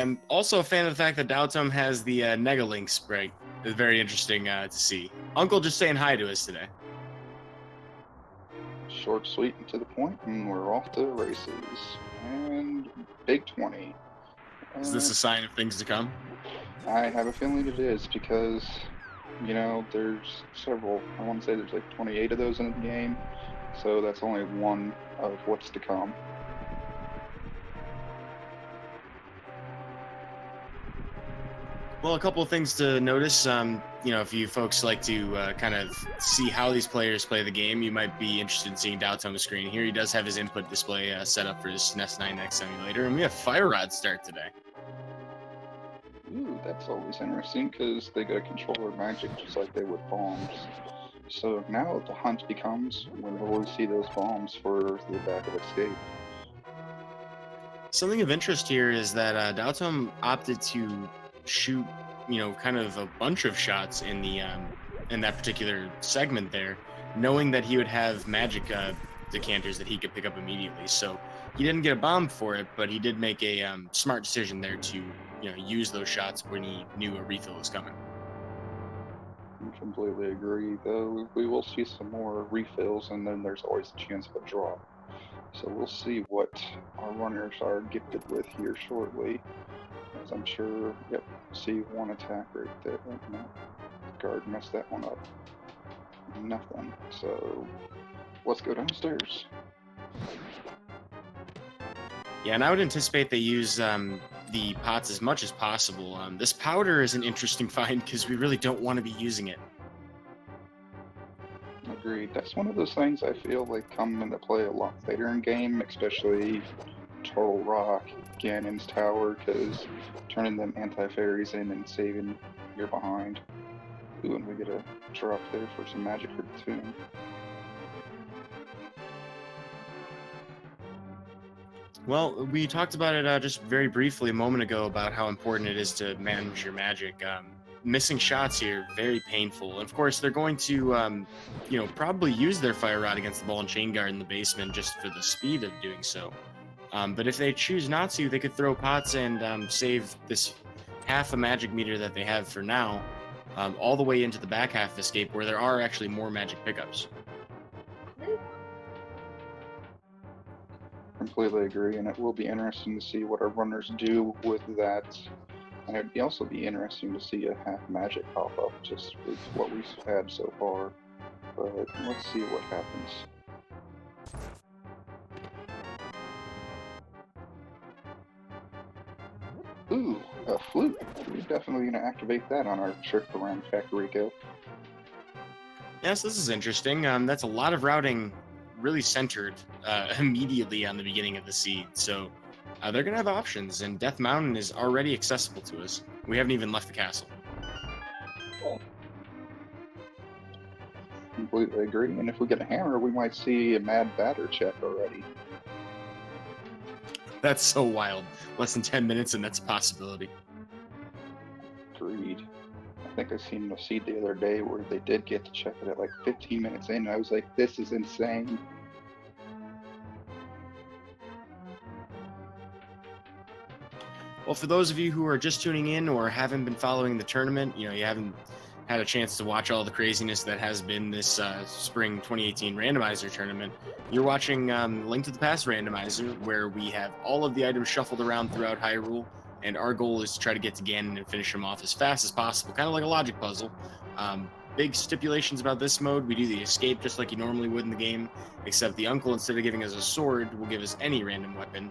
I'm also a fan of the fact that Daotom has the Negalink sprite. It's very interesting to see. Uncle just saying hi to us today. Short, sweet, and to the point, and we're off to races. And big 20. Is this a sign of things to come? I have a feeling it is because, you know, there's several. I want to say there's like 28 of those in the game, so that's only one of what's to come. Well, a couple of things to notice. You know, if you folks like to kind of see how these players play the game, you might be interested in seeing Doubts on the screen. Here he does have his input display set up for his SNES 9X emulator, and we have Fire Rod start today. Ooh, that's always interesting because they got a controller magic just like they would bombs. So now the hunt becomes when will we see those bombs for the back of escape. Something of interest here is that Daotom opted to shoot, you know, kind of a bunch of shots in the in that particular segment there, knowing that he would have magic decanters that he could pick up immediately. So he didn't get a bomb for it, but he did make a smart decision there to, you know, use those shots when he knew a refill was coming. I completely agree, though we will see some more refills, and then there's always a chance of a drop. So we'll see what our runners are gifted with here shortly. As I'm sure, yep, see one attack right there. No, guard messed that one up. Nothing. So let's go downstairs. Yeah, and I would anticipate they use the pots as much as possible. This powder is an interesting find because we really don't want to be using it. Agreed. That's one of those things I feel like come into play a lot later in game, especially Total Rock, Ganon's Tower, because turning them anti-fairies in and saving you're behind. Ooh, and we get a drop there for some magic for the tomb. Well, we talked about it just very briefly a moment ago about how important it is to manage your magic. Missing shots here, very painful. And of course, they're going to, you know, probably use their Fire Rod against the ball and chain guard in the basement just for the speed of doing so. But if they choose not to, they could throw pots and save this half a magic meter that they have for now all the way into the back half of Escape, where there are actually more magic pickups. Completely agree, and it will be interesting to see what our runners do with that. And it'd also be interesting to see a half magic pop up just with what we've had so far. But let's see what happens. Ooh, a flute. We're definitely going to activate that on our trip around Kakariko. Yes, this is interesting. That's a lot of routing really centered immediately on the beginning of the seed. So they're going to have options, and Death Mountain is already accessible to us. We haven't even left the castle. Completely agree. And if we get a hammer, we might see a Mad Batter check already. That's so wild. Less than 10 minutes, and that's a possibility. Agreed. I think I seen a seed the other day where they did get to check it at like 15 minutes in. And I was like, this is insane. Well, for those of you who are just tuning in or haven't been following the tournament, you know, you haven't had a chance to watch all the craziness that has been this spring 2018 randomizer tournament, you're watching Link to the Past randomizer, where we have all of the items shuffled around throughout Hyrule, and our goal is to try to get to Ganon and finish him off as fast as possible, kind of like a logic puzzle. Big stipulations about this mode: we do the escape just like you normally would in the game, except the uncle, instead of giving us a sword, will give us any random weapon,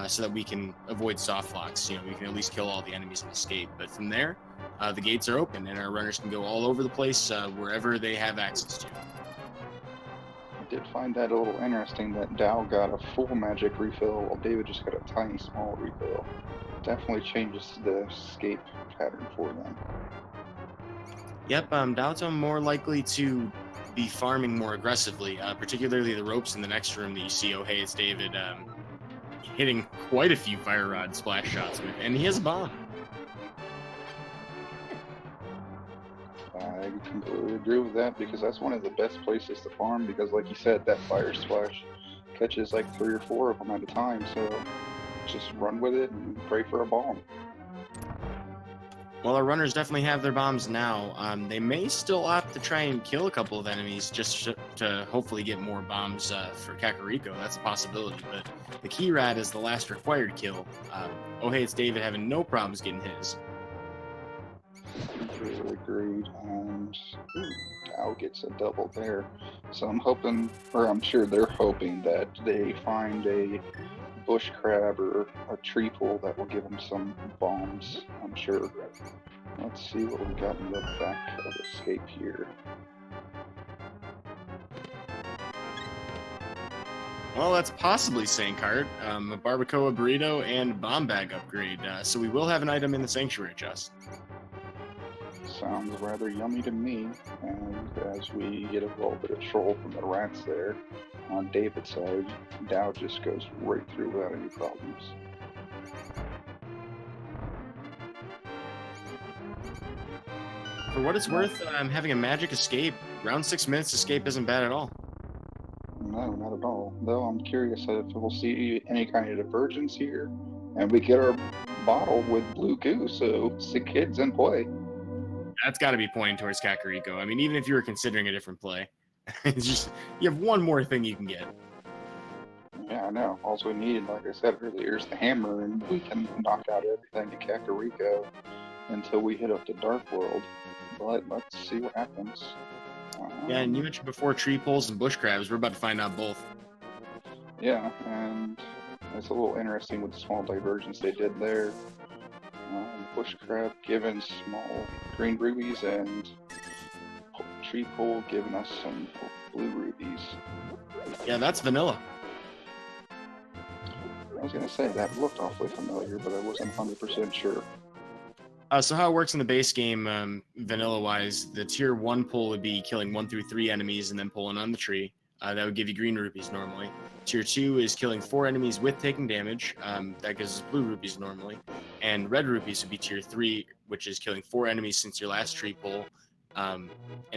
so that we can avoid soft locks. You know, we can at least kill all the enemies and escape. But from there, the gates are open, and our runners can go all over the place, wherever they have access to. I did find that a little interesting that Dao got a full magic refill while David just got a tiny small refill. Definitely changes the escape pattern for them. Yep, Daotom more likely to be farming more aggressively, particularly the ropes in the next room that you see OhHeyItsDavid hitting quite a few Fire Rod splash shots with, and he has a bomb. I completely agree with that because that's one of the best places to farm because, like you said, that fire splash catches like 3 or 4 of them at a time. So just run with it and pray for a bomb. Well, our runners definitely have their bombs now. They may still opt to try and kill a couple of enemies just to hopefully get more bombs for Kakariko. That's a possibility. But the key rat is the last required kill. OhHeyItsDavid having no problems getting his. Completely agreed. And Dow gets a double there. So I'm hoping, or I'm sure they're hoping that they find a bush crab or a tree pool that will give them some bombs. I'm sure. Let's see what we got in the back of escape here. Well, that's possibly Sankart, a barbacoa burrito and bomb bag upgrade. So we will have an item in the sanctuary chest. Sounds rather yummy to me. And as we get a little bit of troll from the rats there, on David's side, Dow just goes right through without any problems. For what it's worth, having a magic escape, around 6 minutes escape isn't bad at all. No, not at all. Though I'm curious if we'll see any kind of divergence here. And we get our bottle with blue goo, so sick kids in play. That's got to be pointing towards Kakariko. I mean, even if you were considering a different play, it's just you have one more thing you can get. Yeah, I know. All we need, like I said earlier, is the hammer, and we can knock out everything to Kakariko until we hit up the Dark World. But let's see what happens. Yeah, and you mentioned before tree poles and bush crabs. We're about to find out both. Yeah, and it's a little interesting with the small divergence they did there. Bush crab giving small green rubies, and tree pole giving us some blue rubies. Yeah, that's vanilla. I was gonna say that looked awfully familiar, but I wasn't 100% sure. So how it works in the base game, vanilla-wise, the tier 1 pull would be killing 1 through 3 enemies and then pulling on the tree. That would give you green rupees normally. Tier 2 is killing 4 enemies with taking damage. That gives us blue rupees normally. And red rupees would be tier 3, which is killing 4 enemies since your last tree pull and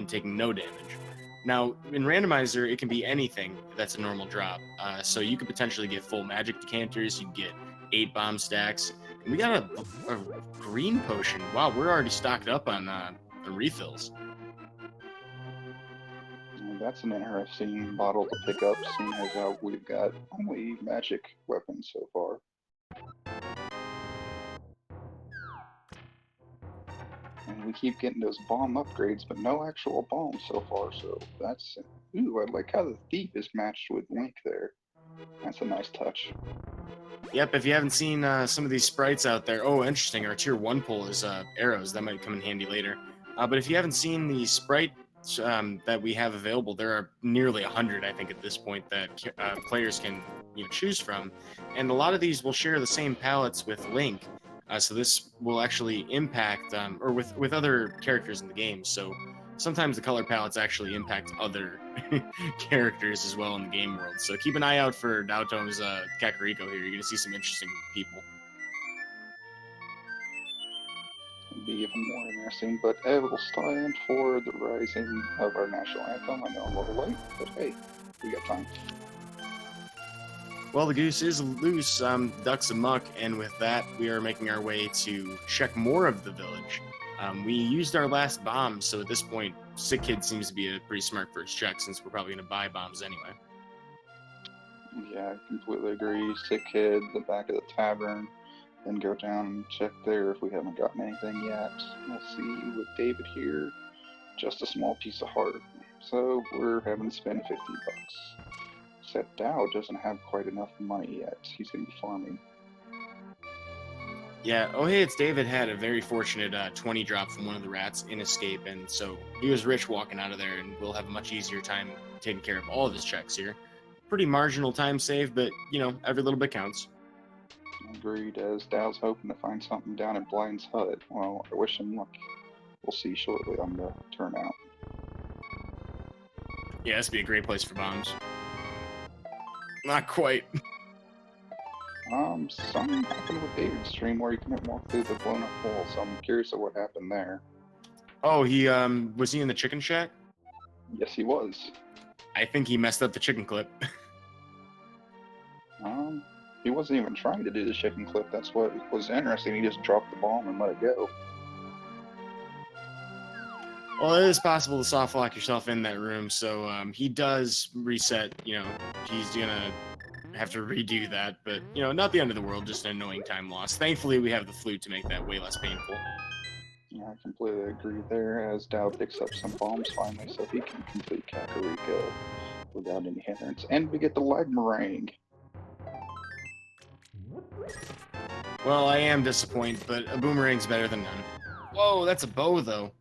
taking no damage. Now, in Randomizer, it can be anything that's a normal drop. So you could potentially get full magic decanters. You can get 8 bomb stacks. And we got a green potion. Wow, we're already stocked up on refills. That's an interesting bottle to pick up, seeing as how we've got only magic weapons so far. And we keep getting those bomb upgrades, but no actual bombs so far, so that's... Ooh, I like how the thief is matched with Link there. That's a nice touch. Yep, if you haven't seen some of these sprites out there, oh, interesting, our tier 1 pull is arrows. That might come in handy later. But if you haven't seen the sprites that we have available, there are nearly 100, I think, at this point that players can choose from. And a lot of these will share the same palettes with Link. So this will actually impact, or with other characters in the game. So sometimes the color palettes actually impact other characters as well in the game world. So keep an eye out for Daotom's Kakariko here. You're going to see some interesting people. It'll be even more interesting, but it will stand for the rising of our national anthem. I know I'm a little late, but hey, we got time. Well, the goose is loose, ducks amuck, and with that, we are making our way to check more of the village. We used our last bomb, so at this point, Sick Kid seems to be a pretty smart first check since we're probably going to buy bombs anyway. Yeah, I completely agree. Sick Kid, the back of the tavern, then go down and check there if we haven't gotten anything yet. We'll see with David here, just a small piece of heart. So we're having to spend 50 bucks. Except Dow doesn't have quite enough money yet. He's going to be farming. Yeah, OhHeyItsDavid had a very fortunate 20 drop from one of the rats in Escape, and so he was rich walking out of there, and we'll have a much easier time taking care of all of his checks here. Pretty marginal time save, but, every little bit counts. Agreed, as Dow's hoping to find something down at Blind's hut. Well, I wish him luck. We'll see shortly on the turnout. Yeah, this would be a great place for bombs. Not quite. Something happened with David's stream where he couldn't walk through the blown up hole, so I'm curious of what happened there. Oh, was he in the chicken shack? Yes, he was. I think he messed up the chicken clip. He wasn't even trying to do the chicken clip. That's what was interesting. He just dropped the bomb and let it go. Well, it is possible to soft lock yourself in that room, so he does reset. He's gonna have to redo that, but not the end of the world, just an annoying time loss. Thankfully, we have the flute to make that way less painful. Yeah, I completely agree there, as Dow picks up some bombs finally, so he can complete Kakariko without any hindrance. And we get the leg meringue. Well, I am disappointed, but a boomerang's better than none. Whoa, that's a bow, though.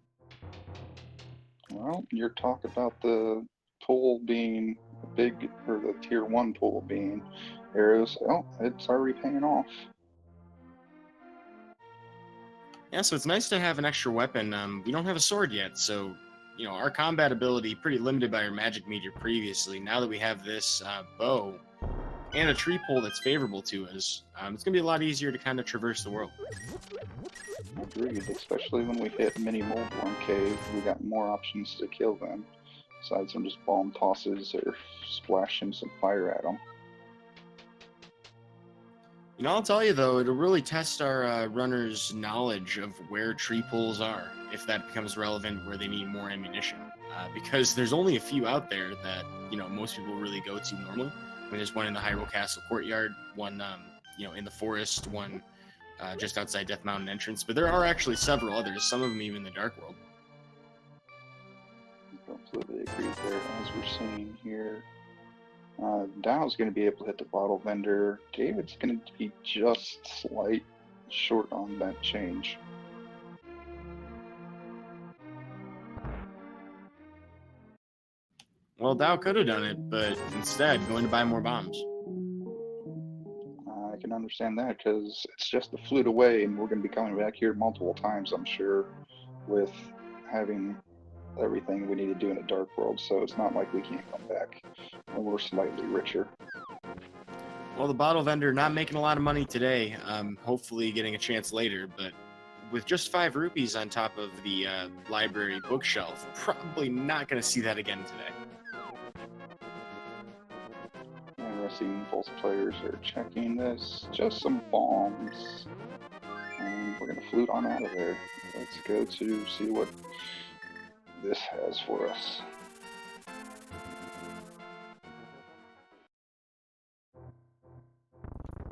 Well, your talk about the pool being big, or the tier 1 pool being arrows, oh, it's already paying off. Yeah, so it's nice to have an extra weapon. We don't have a sword yet, so our combat ability pretty limited by our magic meter previously. Now that we have this bow and a tree pole that's favorable to us, it's gonna be a lot easier to kind of traverse the world. Agreed, especially when we hit mini Moldworm Cave, we got more options to kill them, besides from just bomb tosses or splashing some fire at them. I'll tell you though, it'll really test our runners' knowledge of where tree poles are, if that becomes relevant where they need more ammunition. Because there's only a few out there that most people really go to normally. I mean, there's one in the Hyrule Castle courtyard, one in the forest, one just outside Death Mountain entrance. But there are actually several others, some of them even in the Dark World. Completely agree there, as we're seeing here. Dow's going to be able to hit the bottle vendor. David's going to be just slight short on that change. Well, Dow could have done it, but instead going to buy more bombs. I can understand that, because it's just a flute away, and we're going to be coming back here multiple times, I'm sure, with having everything we need to do in a Dark World, so it's not like we can't come back when we're slightly richer. Well, the bottle vendor not making a lot of money today, hopefully getting a chance later, but with just 5 rupees on top of the library bookshelf, probably not going to see that again today. And we're seeing both players are checking this. Just some bombs. And we're going to flute on out of there. Let's go to see what this has for us.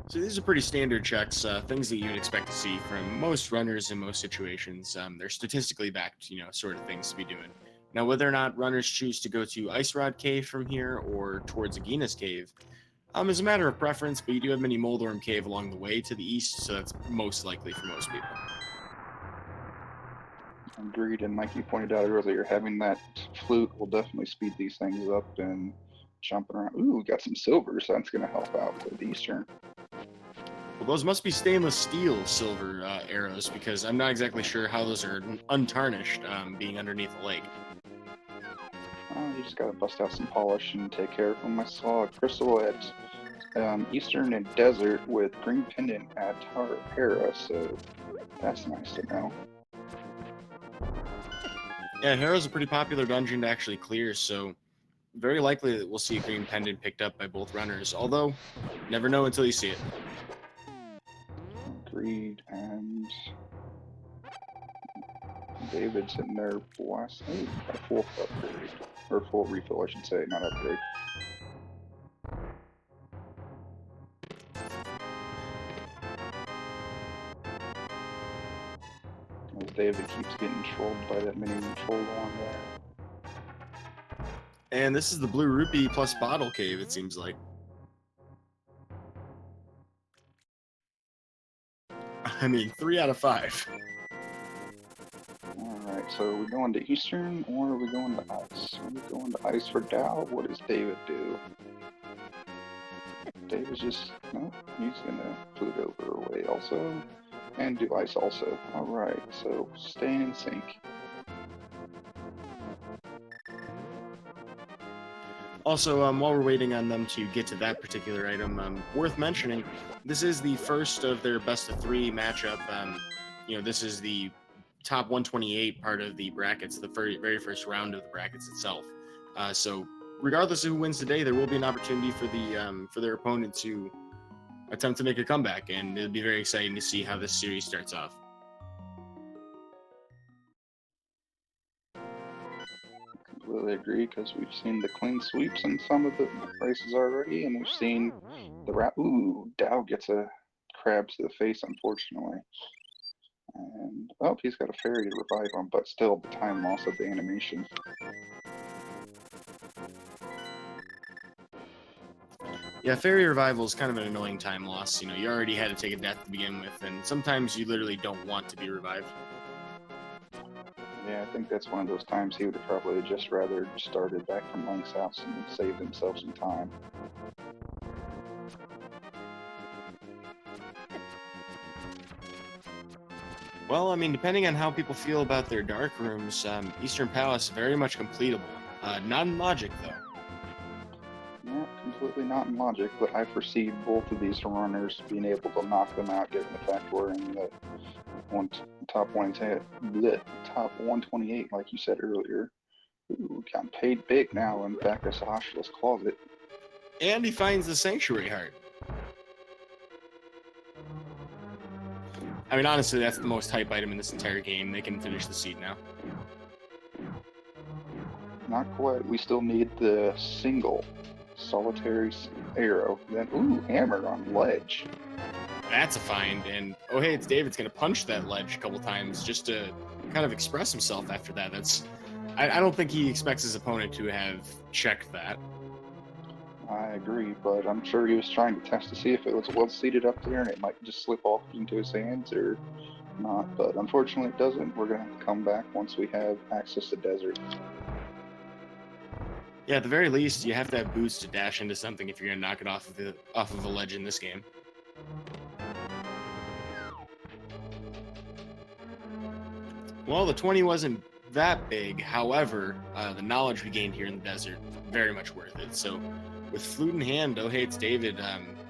So these are pretty standard checks, things that you'd expect to see from most runners in most situations. They're statistically backed, sort of things to be doing. Now, whether or not runners choose to go to Ice Rod Cave from here or towards Agina's Cave is a matter of preference, but you do have many Moldorm Cave along the way to the east, so that's most likely for most people. Agreed, and like you pointed out earlier, having that flute will definitely speed these things up and jumping around. Ooh, we got some silver, so that's going to help out with Eastern. Well, those must be stainless steel silver arrows, because I'm not exactly sure how those are untarnished, being underneath the lake. You just gotta bust out some polish and take care of them. I saw a crystal at Eastern and Desert with green pendant at Hera, so that's nice to know. Yeah, Hera's a pretty popular dungeon to actually clear, so very likely that we'll see a green pendant picked up by both runners, although never know until you see it. Agreed, and David's sitting there blasting. Got a full upgrade, or full refill, I should say, not upgrade. As David keeps getting trolled by that mini troll on there. And this is the Blue Rupee plus Bottle Cave, it seems like. I mean, 3 out of 5. Alright, so are we going to Eastern or are we going to Ice? Are we going to Ice for Dow? What does David do? David's just, no, he's gonna flute over away also. And do Ice also. Alright, so staying in sync. Also, while we're waiting on them to get to that particular item, worth mentioning, this is the first of their best of 3 matchup. This is the top 128 part of the brackets, the very first round of the brackets itself. So regardless of who wins today, there will be an opportunity for their opponent to attempt to make a comeback, and it'll be very exciting to see how this series starts off. completely agree, because we've seen the clean sweeps in some of the races already, and we've seen the Ooh, Dow gets a crab to the face, unfortunately. And, oh, he's got a fairy to revive him, but still, the time loss of the animation. Yeah, fairy revival is kind of an annoying time loss. You know, you already had to take a death to begin with, and sometimes you literally don't want to be revived. Yeah, I think that's one of those times he would have probably just rather started back from Link's house and saved himself some time. Well, I mean, depending on how people feel about their dark rooms, Eastern Palace very much completable. Not in logic, though. Yeah, completely not in logic, but I foresee both of these runners being able to knock them out, given the fact we're in the top 128, like you said earlier. Ooh, got paid big now in back of Sahashila's closet. And he finds the Sanctuary Heart. I mean, honestly, that's the most hype item in this entire game. They can finish the seed now. Not quite. We still need the single solitary arrow. Then, ooh, hammer on ledge. That's a find, and OhHeyItsDavid's going to punch that ledge a couple times just to kind of express himself after that. I don't think he expects his opponent to have checked that. I agree, but I'm sure he was trying to test to see if it was well seated up there and it might just slip off into his hands or not. But unfortunately, it doesn't. We're going to have to come back once we have access to desert. Yeah, at the very least, you have to have boots to dash into something if you're going to knock it off of a ledge in this game. Well, the 20 wasn't that big. However, the knowledge we gained here in the desert, very much worth it. So, with flute in hand, OhHeyItsDavid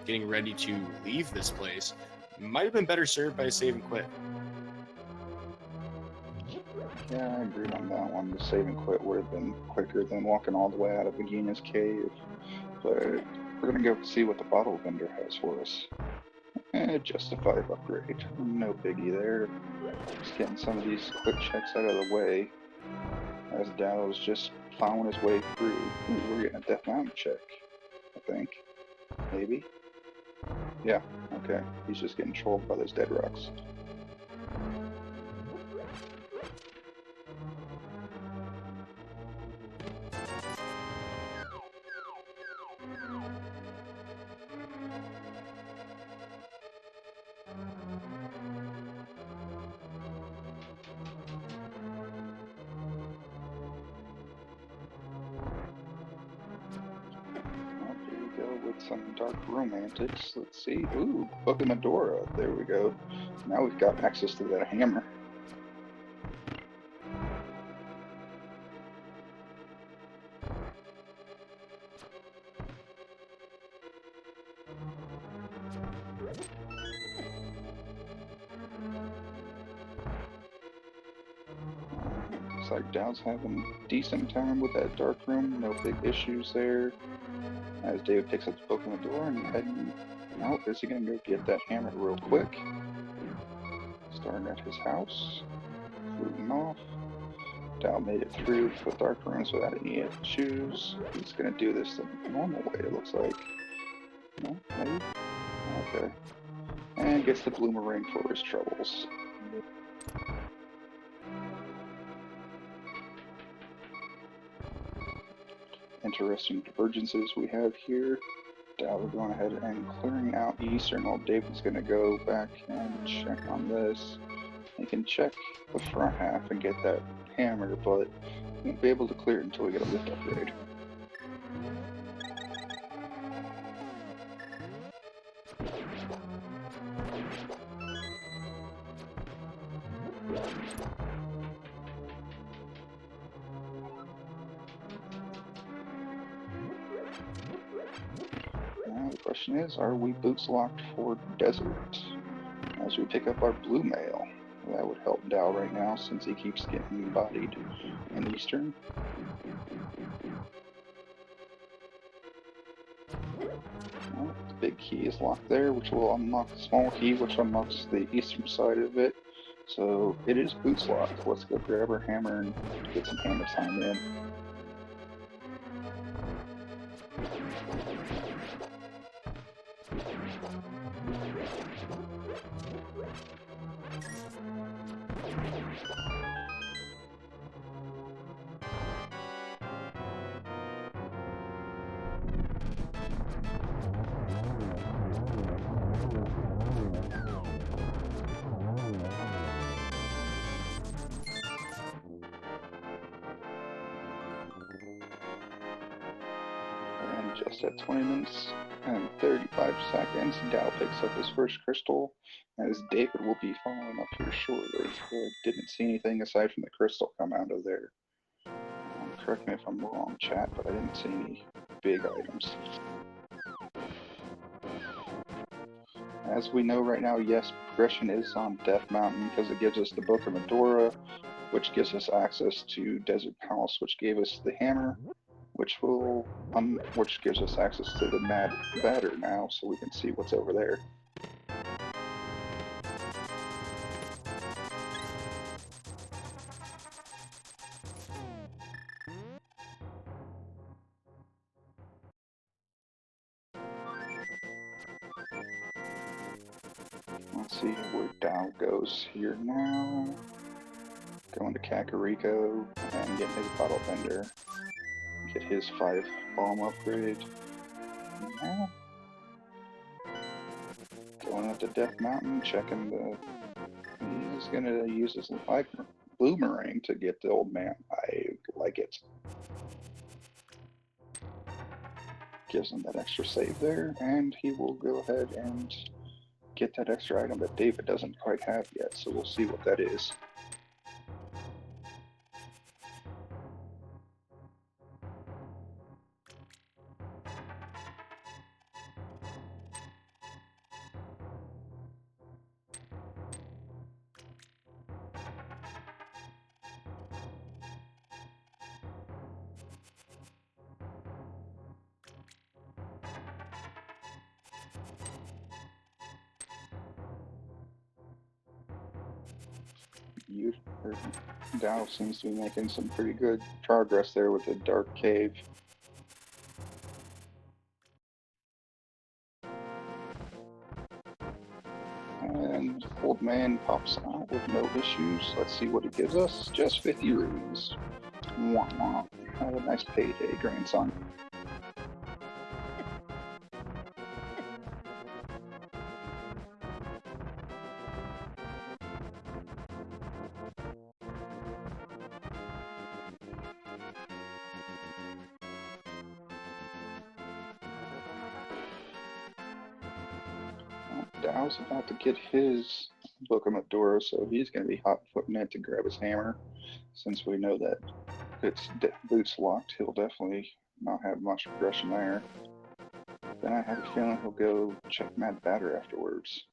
getting ready to leave this place, might have been better served by a save and quit. Yeah, I agree on that one. The save and quit would have been quicker than walking all the way out of Vagina's cave. But we're going to go see what the bottle vendor has for us. Just a 5 upgrade. No biggie there. Just getting some of these quick checks out of the way as Dow's just plowing his way through. Ooh, we're getting a Death Mountain check, I think. Maybe? Yeah, okay. He's just getting trolled by those dead rocks. With some dark romantics. Let's see. Ooh, Book of Medora. There we go. Now we've got access to that hammer. Looks like Dow's having a decent time with that dark room. No big issues there. As David picks up the book on the door and heading out, is he going to go get that hammer real quick? Starting at his house, fluting off. Dow made it through the dark rooms without any issues. He's going to do this the normal way, it looks like. No, maybe? Okay. And gets the bloomerang for his troubles. Interesting divergences we have here. Dow are going ahead and clearing out Eastern while David's going to go back and check on this. He can check the front half and get that hammer, but won't be able to clear it until we get a lift upgrade. Now the question is, are we boots locked for desert? As we pick up our blue mail, that would help Dow right now since he keeps getting bodied in Eastern. Well, the big key is locked there, which will unlock the small key, which unlocks the eastern side of it. So it is boots locked. Let's go grab our hammer and get some hammer time in. Just at 20 minutes and 35 seconds, Dow picks up his first crystal, as David will be following up here shortly. I didn't see anything aside from the crystal come out of there. Correct me if I'm wrong, chat, but I didn't see any big items. As we know right now, yes, progression is on Death Mountain because it gives us the Book of Medora, which gives us access to Desert Palace, which gave us the hammer, which gives us access to the Mad Batter now, so we can see what's over there. Let's see where Dow goes here now. Going to Kakariko and getting his bottle bender. Get his 5 bomb upgrade. Now, going up to Death Mountain, checking the. He's gonna use his boomerang to get the old man. I like it. Gives him that extra save there, and he will go ahead and get that extra item that David doesn't quite have yet, so we'll see what that is. Dow seems to be making some pretty good progress there with the dark cave. And old man pops out with no issues. Let's see what he gives us. Just 50 rupees. Wah wah. Have a nice payday, grandson. Dow's about to get his Book of Medora, so he's going to be hot-footing it to grab his hammer. Since we know that it's boots locked, he'll definitely not have much progression there. Then I have a feeling he'll go check Mad Batter afterwards.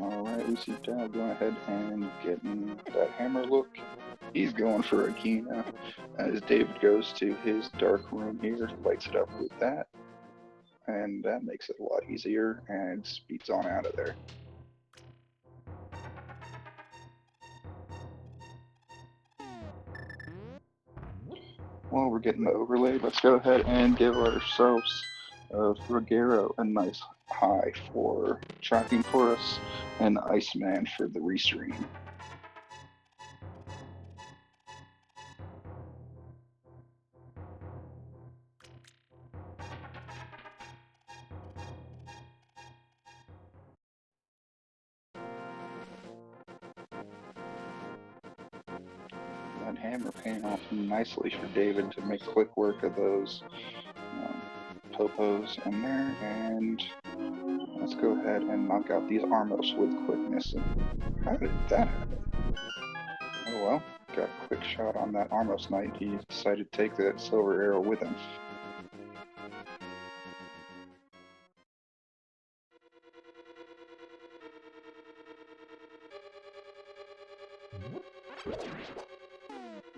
Alright, we see Dow going ahead and getting that hammer look. He's going for Akina as David goes to his dark room here, lights it up with that, and that makes it a lot easier and speeds on out of there. While we're getting the overlay, let's go ahead and give ourselves Rogero a nice high for tracking for us, and Iceman for the restream. That hammer paying off nicely for David to make quick work of those popos in there, and let's go ahead and knock out these Armos with quickness. And how did that happen? Oh well, got a quick shot on that Armos Knight. He decided to take that silver arrow with him.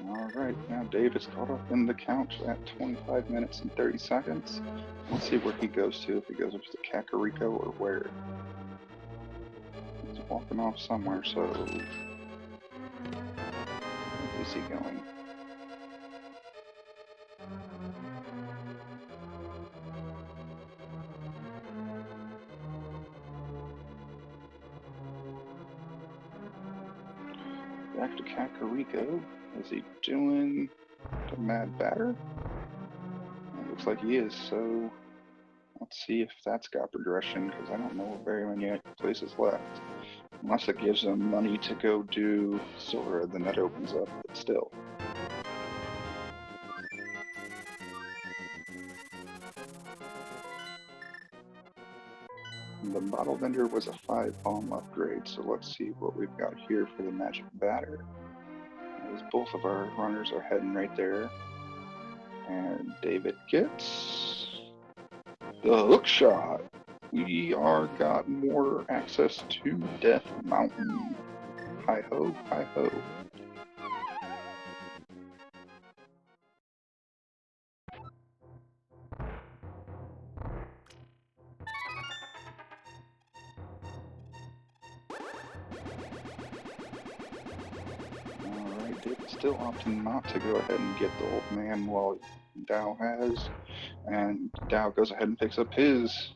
All right, now David's caught up in the count at 25 minutes and 30 seconds. Let's see where he goes to, if he goes up to Kakariko or where. He's walking off somewhere, so where is he going? Back to Kakariko. Is he doing the Mad Batter? It looks like he is, so let's see if that's got progression, because I don't know very many places left. Unless it gives them money to go do Sora, then that opens up, but still. The bottle vendor was a 5-bomb upgrade, so let's see what we've got here for the magic batter. As both of our runners are heading right there. And David gets the hook shot. We are got more access to Death Mountain. Hi ho, hi ho. Alright, David's still opting not to go ahead and get the old man while Dao has. And Dao goes ahead and picks up his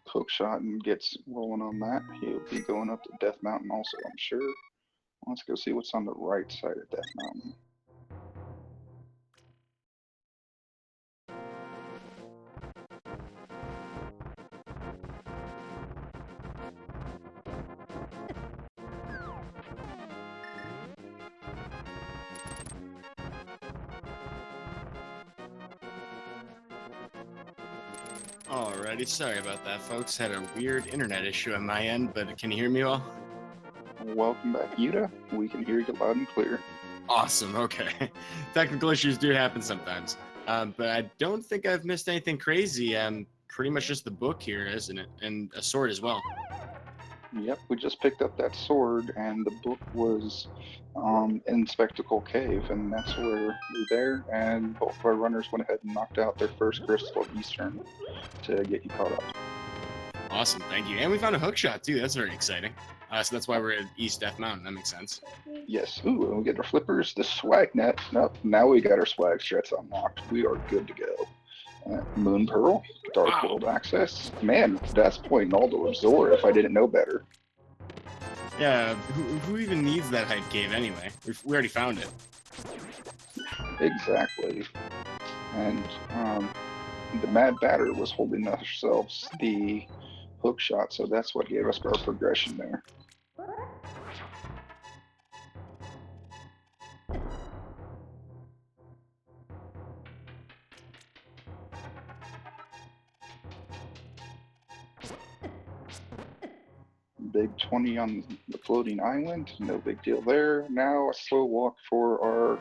hook shot and gets rolling on that. He'll be going up to Death Mountain also, I'm sure. Let's go see what's on the right side of Death Mountain. Alrighty, sorry about that, folks. Had a weird internet issue on my end, but can you hear me all? Welcome back, Yuta. We can hear you loud and clear. Awesome, okay. Technical issues do happen sometimes. But I don't think I've missed anything crazy. Pretty much just the book here, isn't it? And a sword as well. Yep, we just picked up that sword, and the book was in Spectacle Cave, and that's where we're there, and both of our runners went ahead and knocked out their first Crystal of Eastern to get you caught up. Awesome, thank you. And we found a hook shot, too. That's very exciting. So that's why we're at East Death Mountain. That makes sense. Yes, ooh, and we get our flippers, the swag net. Nope, now we got our swag strats unlocked. We are good to go. Moon Pearl, Dark World Access. Man, that's pointing all to Zora if I didn't know better. Yeah, who even needs that hype cave anyway? We already found it. Exactly. And the Mad Batter was holding ourselves the hook shot, so that's what gave us our progression there. Big 20 on the floating island, no big deal there. Now a slow walk for our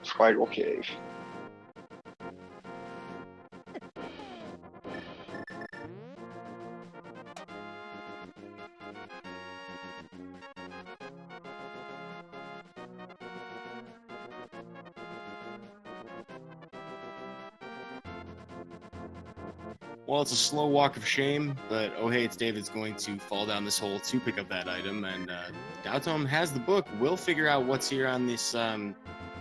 spiral cave. Well, it's a slow walk of shame, but OhHeyItsDavid's going to fall down this hole to pick up that item, and daotmb has the book. We'll figure out what's here on this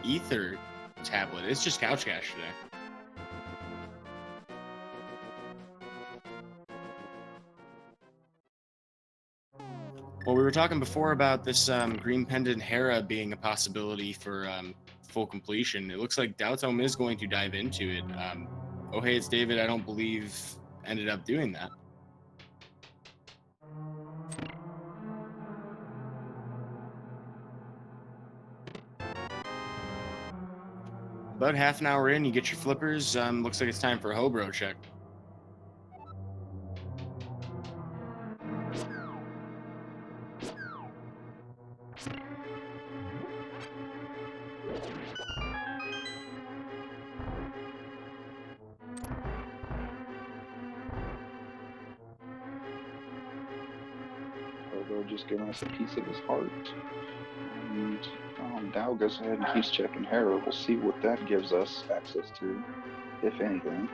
ether tablet. It's just Couch Cash today. Well, we were talking before about this Green Pendant Hera being a possibility for full completion. It looks like daotmb is going to dive into it. OhHeyItsDavid, I don't believe, ended up doing that. About half an hour in, you get your flippers. Looks like it's time for a Hobro check. just giving us a piece of his heart. And Dow goes ahead and keeps checking Hera. We'll see what that gives us access to, if anything.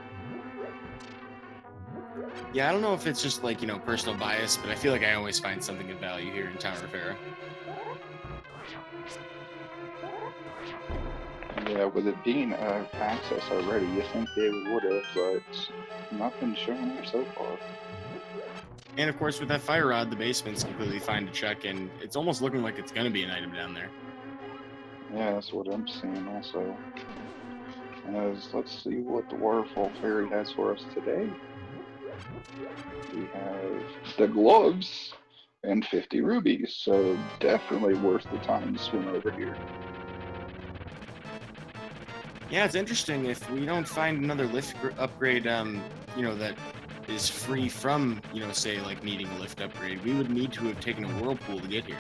Yeah, I don't know if it's just like, personal bias, but I feel like I always find something of value here in Tower of Hera. Yeah, with it being access already, you think they would have, but nothing's showing up so far. And of course, with that fire rod, the basement's completely fine to check, and it's almost looking like it's going to be an item down there. Yeah, that's what I'm seeing also. Let's see what the Waterfall Fairy has for us today. We have the gloves and 50 rubies, so definitely worth the time to swim over here. Yeah, it's interesting. If we don't find another lift upgrade, that is free from, say, like needing a lift upgrade, we would need to have taken a whirlpool to get here.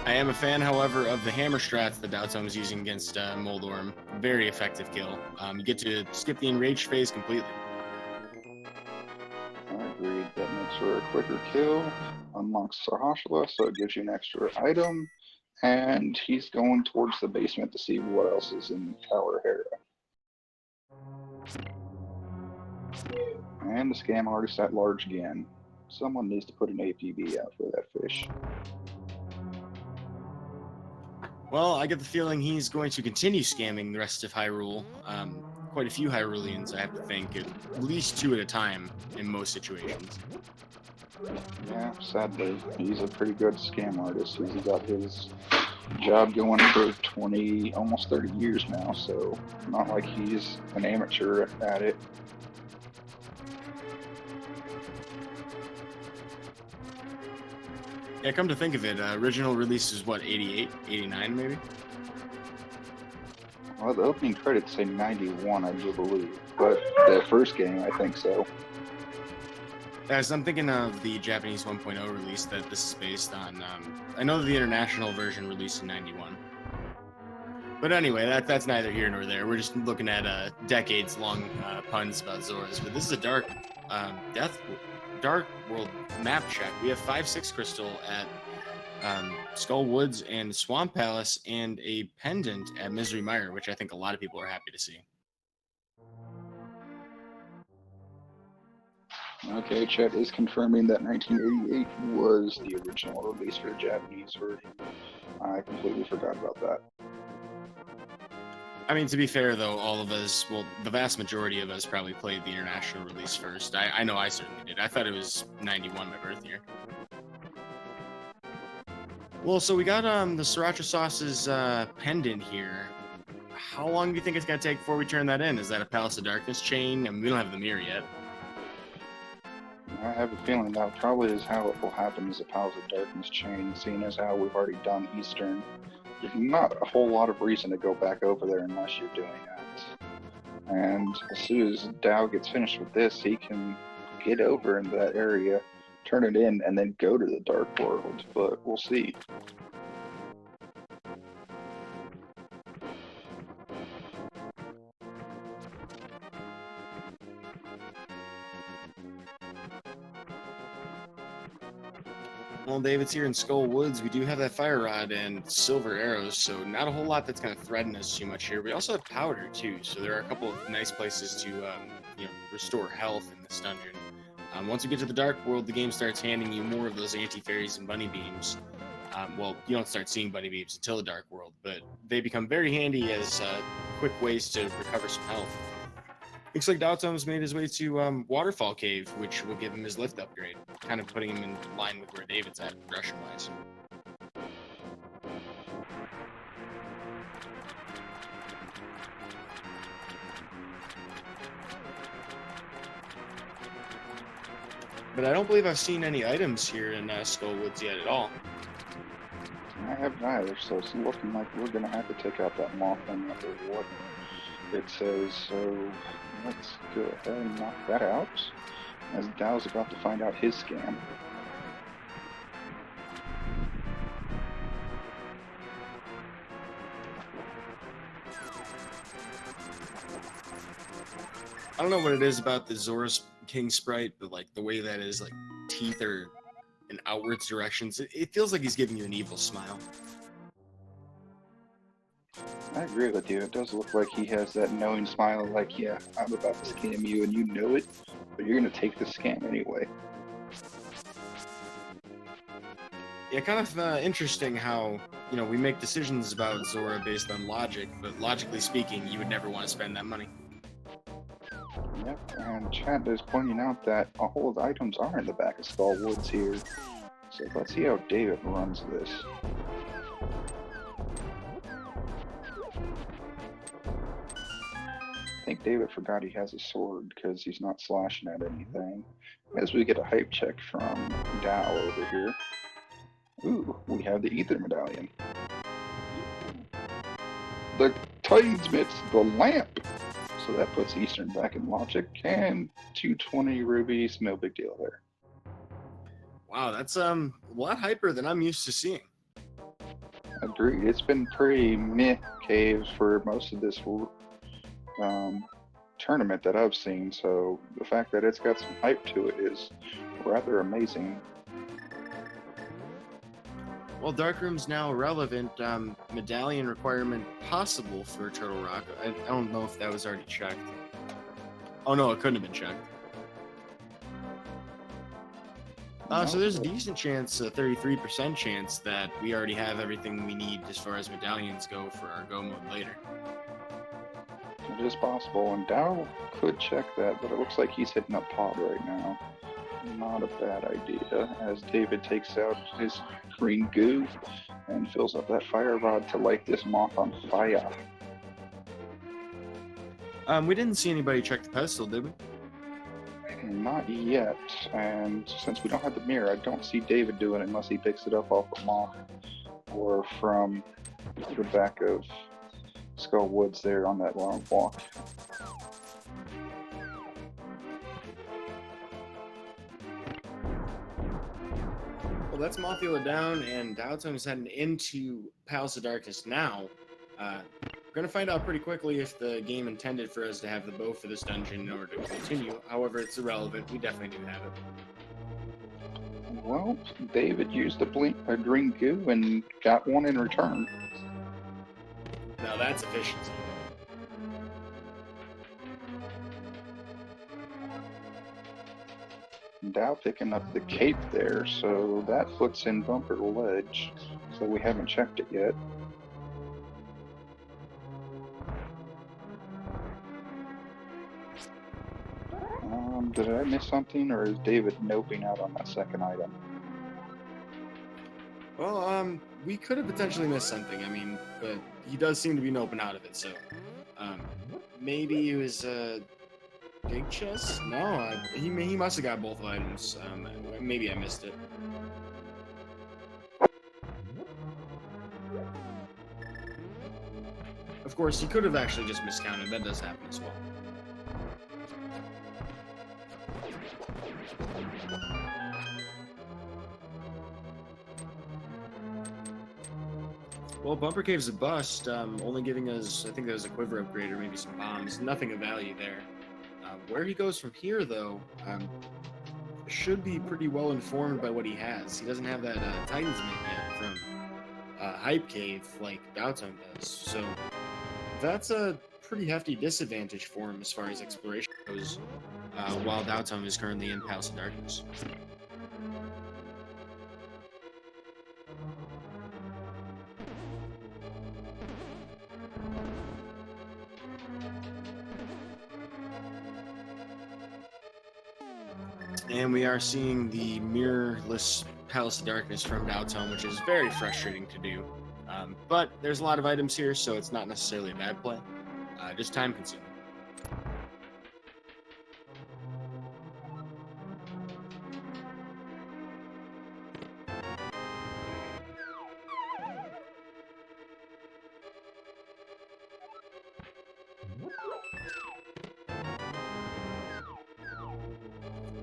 I am a fan, however, of the hammer strats that Daotm is using against Moldorm. Very effective kill. You get to skip the enraged phase completely. I agreed. That makes for a quicker kill. Unlocks Sarhashla, so it gives you an extra item. And he's going towards the basement to see what else is in Tower Hera. And the scam artist at large again. Someone needs to put an APB out for that fish. Well, I get the feeling he's going to continue scamming the rest of Hyrule. Quite a few Hyruleans, I have to think, at least 2 at a time in most situations. Yeah, sadly, he's a pretty good scam artist. He's got his job going for 20, almost 30 years now, so not like he's an amateur at it. Yeah, come to think of it, original release is what, 88, 89 maybe? Well, the opening credits say 91, I do believe, but the first game, I think so. As I'm thinking of the Japanese 1.0 release that this is based on. I know that the international version released in 91. But anyway, that's neither here nor there. We're just looking at decades-long puns about Zoras. But this is a dark world map check. We have 5/6 crystal at Skull Woods and Swamp Palace, and a pendant at Misery Mire, which I think a lot of people are happy to see. Okay, Chet is confirming that 1988 was the original release for the Japanese version. I completely forgot about that. I mean, to be fair, though, all of us, well, the vast majority of us probably played the international release first. I know I certainly did. I thought it was 91, my birth year. Well, so we got the Sriracha Sauce's pendant here. How long do you think it's going to take before we turn that in? Is that a Palace of Darkness chain? I mean, we don't have the mirror yet. I have a feeling that probably is how it will happen as a Palace of Darkness chain, seeing as how we've already done Eastern. There's not a whole lot of reason to go back over there unless you're doing that. And as soon as Dow gets finished with this, he can get over into that area, turn it in, and then go to the Dark World, but we'll see. Well, David's here in Skull Woods. We do have that fire rod and silver arrows, so not a whole lot that's going to threaten us too much here. We also have powder too, so there are a couple of nice places to restore health in this dungeon. Once we get to the Dark World, the game starts handing you more of those anti-fairies and bunny beams. Well, you don't start seeing bunny beams until the Dark World, but they become very handy as quick ways to recover some health. Looks like Daotom's made his way to Waterfall Cave, which will give him his lift upgrade, kind of putting him in line with where David's at progression-wise. But I don't believe I've seen any items here in Skull Woods yet at all. I haven't either, so it's looking like we're going to have to take out that moth no matter what it says. So let's go ahead and knock that out, as Dow's about to find out his scam. I don't know what it is about the Zora's King sprite, but like the way that his like teeth are in outwards directions, it feels like he's giving you an evil smile. I agree with you. It does look like he has that knowing smile, like, yeah, I'm about to scam you and you know it, but you're gonna take the scam anyway. Yeah, kind of interesting how, you know, we make decisions about Zora based on logic, but logically speaking, you would never want to spend that money. Yep, and chat is pointing out that all of the items are in the back of Skull Woods here. So let's see how David runs this. I think David forgot he has a sword because he's not slashing at anything. As we get a hype check from Dow over here. Ooh, we have the Ether Medallion. The Titans the lamp! So that puts Eastern back in logic, and 220 rubies, no big deal there. Wow, that's a lot hyper than I'm used to seeing. Agreed. It's been pretty meh caves for most of this tournament that I've seen, so the fact that it's got some hype to it is rather amazing. Well, Darkroom's now irrelevant. Medallion requirement possible for Turtle Rock. I don't know if that was already checked. Oh no, it couldn't have been checked. So there's a decent chance, a 33% chance, that we already have everything we need as far as medallions go for our go mode later. It is possible, and Dow could check that, but it looks like he's hitting up pod right now. Not a bad idea, as David takes out his green goo and fills up that fire rod to light this moth on fire. We didn't see anybody check the pedestal, did we? Not yet, and since we don't have the mirror, I don't see David doing it unless he picks it up off the moth or from the back of Skull Woods there on that long walk. Well, that's Mothula down, and Daotone is heading into Palace of Darkness now. We're going to find out pretty quickly if the game intended for us to have the bow for this dungeon in order to continue. However, it's irrelevant. We definitely do have it. Well, David used a green goo and got one in return. Now that's efficiency. Dow picking up the cape there, so that puts in Bumper Ledge, so we haven't checked it yet. Did I miss something, or is David noping out on that second item? Well, we could have potentially missed something. I mean, but he does seem to be noping out of it, so maybe it was a big chest. No, he must have got both items. Maybe I missed it. Of course, he could have actually just miscounted. That does happen as well. Well, Bumper Cave's a bust, only giving us, I think there was a quiver upgrade or maybe some bombs. Nothing of value there. Where he goes from here, though, should be pretty well informed by what he has. He doesn't have that Titan's Mint yet from Hype Cave like Daotone does. So that's a pretty hefty disadvantage for him as far as exploration goes, while Daotone is currently in Palace of Darkness. And we are seeing the mirrorless Palace of Darkness from Daotone, which is very frustrating to do. But there's a lot of items here, so it's not necessarily a bad play. Just time consuming.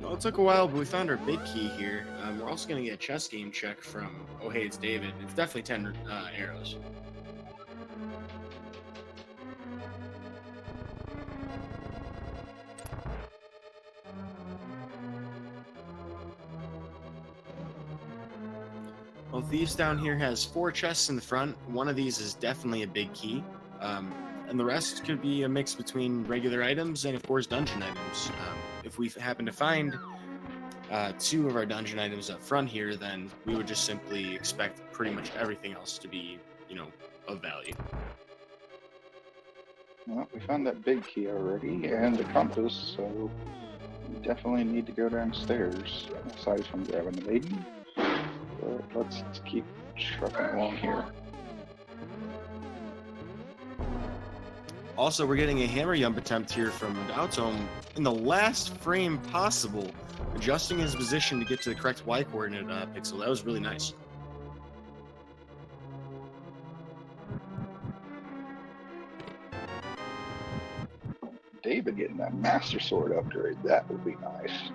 Well, it took a while, but we found our big key here. We're also going to get a chess game check from OhHeyItsDavid. It's definitely 10 arrows. Well, Thieves Down here has 4 chests in the front. One of these is definitely a big key. And the rest could be a mix between regular items and, of course, dungeon items. If we happen to find 2 of our dungeon items up front here, then we would just simply expect pretty much everything else to be, of value. Well, we found that big key already, and the compass, so we definitely need to go downstairs, aside from grabbing the maiden. But let's keep trucking along here. Also, we're getting a hammer jump attempt here from daotmb in the last frame possible, adjusting his position to get to the correct Y coordinate pixel. That was really nice. David getting that Master Sword upgrade, that would be nice.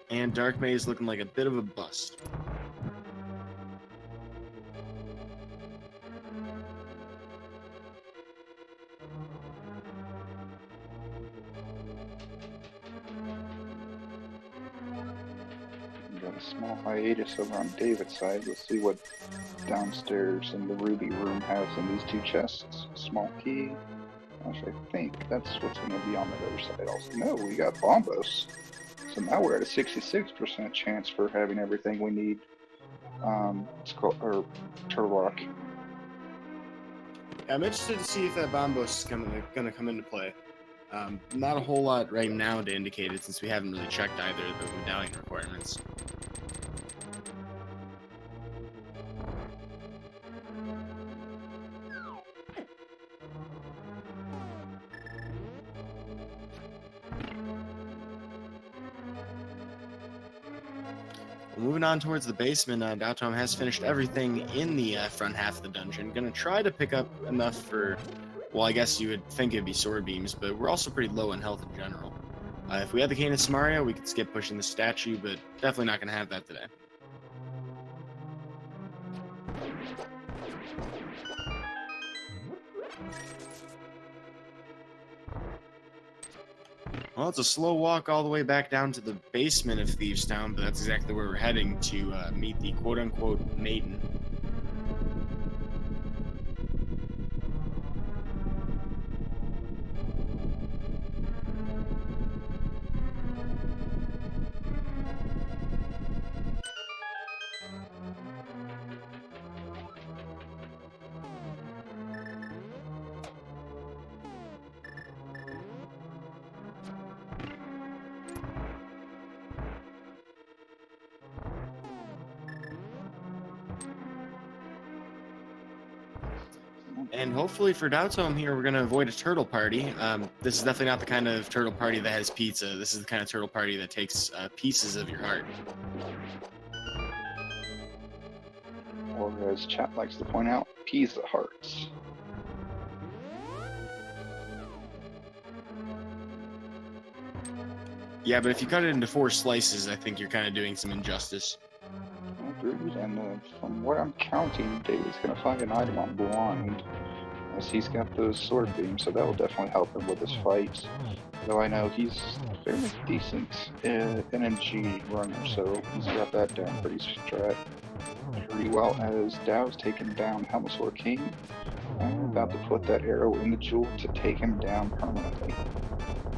And Dark Maze looking like a bit of a bust. We got a small hiatus over on David's side. Let's see what downstairs in the Ruby room has in these 2 chests. Small key. Actually, I think that's what's going to be on the other side also. No, we got Bombos. So now we're at a 66% chance for having everything we need. Turtle Rock. I'm interested to see if that Bombos is going to come into play. Not a whole lot right now to indicate it, since we haven't really checked either of the medallion requirements. Moving on towards the basement, daotmb has finished everything in the front half of the dungeon. Gonna try to pick up enough for, well, I guess you would think it'd be sword beams, but we're also pretty low in health in general. If we had the Cane of Samaria, we could skip pushing the statue, but definitely not gonna have that today. Well, it's a slow walk all the way back down to the basement of Thieves Town, but that's exactly where we're heading to meet the quote-unquote maiden. And hopefully for daotmb here, we're going to avoid a turtle party. This is definitely not the kind of turtle party that has pizza. This is the kind of turtle party that takes pieces of your heart. Or as chat likes to point out, pizza hearts. Yeah, but if you cut it into 4 slices, I think you're kind of doing some injustice. Agreed, and from what I'm counting, David's going to find an item on Blind, as he's got those sword beams, so that will definitely help him with his fights. Though I know he's fairly decent NMG runner, so he's got that down pretty well, as Dow's taken down Helmasaur King. I'm about to put that arrow in the jewel to take him down permanently.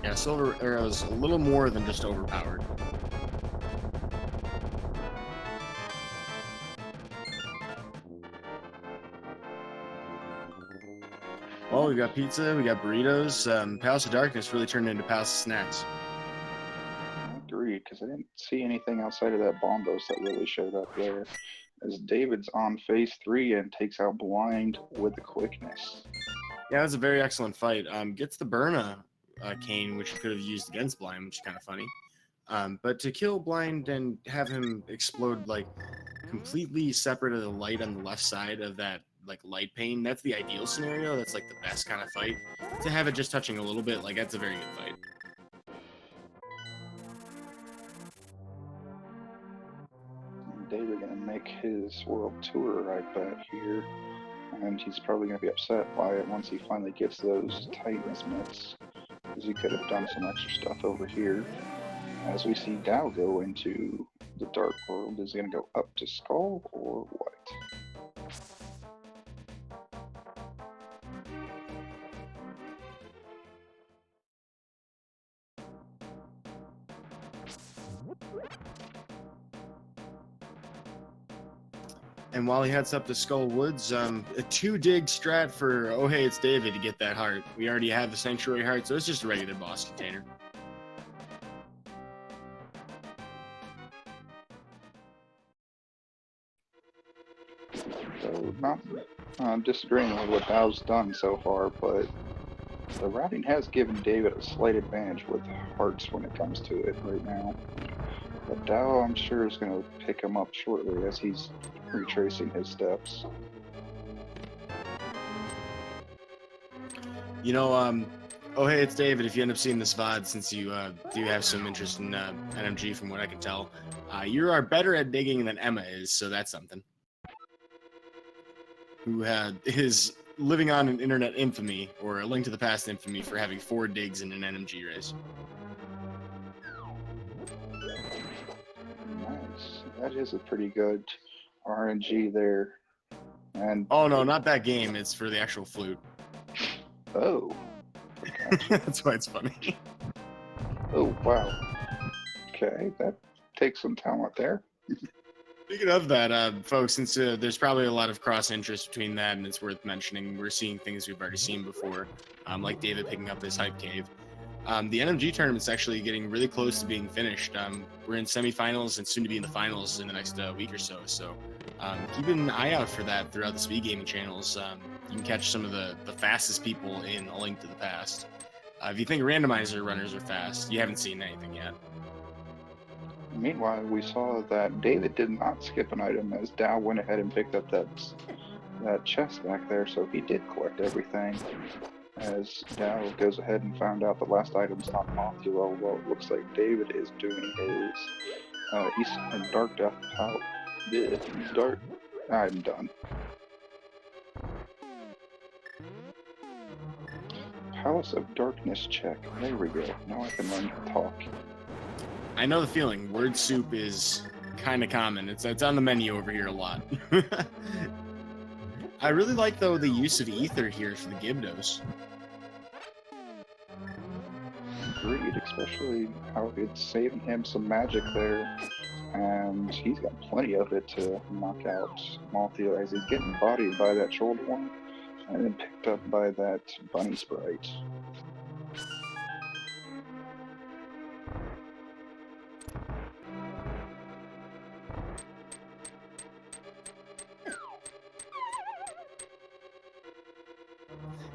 Yeah, Silver Arrow's a little more than just overpowered. Well, we got pizza, we got burritos. Palace of Darkness really turned into Palace of Snacks. Agreed, because I didn't see anything outside of that Bombos that really showed up there. As David's on phase 3 and takes out Blind with the quickness. Yeah, it was a very excellent fight. Gets the Burna cane, which he could have used against Blind, which is kind of funny. But to kill Blind and have him explode like completely separate of the light on the left side of that like light pane, that's the ideal scenario. That's like the best kind of fight. To have it just touching a little bit, like that's a very good fight. David gonna make his world tour, I bet, here, and he's probably gonna be upset by it once he finally gets those Titan's mitts. because he could have done some extra stuff over here. As we see Dao go into the Dark World, is he going to go up to Skull or what? And while he heads up to Skull Woods, a 2-dig strat for OhHeyItsDavid to get that heart. We already have the Sanctuary Heart, so it's just a regular boss container. So, not disagreeing with what Dao's done so far, but the routing has given David a slight advantage with hearts when it comes to it right now. But Dao, I'm sure, is going to pick him up shortly as he's retracing his steps. You know, OhHeyItsDavid, if you end up seeing this VOD, since you do have some interest in NMG from what I can tell, you are better at digging than Emma is, so that's something. Who is living on an internet infamy, or a Link to the Past infamy, for having 4 digs in an NMG race. Nice. That is a pretty good RNG there. And oh no, not that game. It's for the actual flute. Oh. Gotcha. That's why it's funny. Oh, wow. Okay, that takes some talent there. Speaking of that, folks, since there's probably a lot of cross-interest between that, and it's worth mentioning, we're seeing things we've already seen before, like David picking up this hype cave. The NMG tournament's actually getting really close to being finished. We're in semifinals and soon to be in the finals in the next week or so. So keep an eye out for that throughout the speed gaming channels. You can catch some of the fastest people in A Link to the Past. If you think Randomizer runners are fast, you haven't seen anything yet. Meanwhile, we saw that David did not skip an item as Dao went ahead and picked up that chest back there, so he did collect everything. As Dao goes ahead and found out the last item's not Mothula, well, it looks like David is doing his Dark Death Pout. I'm done. Palace of Darkness check. There we go. Now I can learn to talk. I know the feeling. Word soup is kind of common. It's on the menu over here a lot. I really like, though, the use of ether here for the Gibdos. Agreed, especially how it's saving him some magic there. And he's got plenty of it to knock out Mothula as he's getting bodied by that troll one and then picked up by that bunny sprite.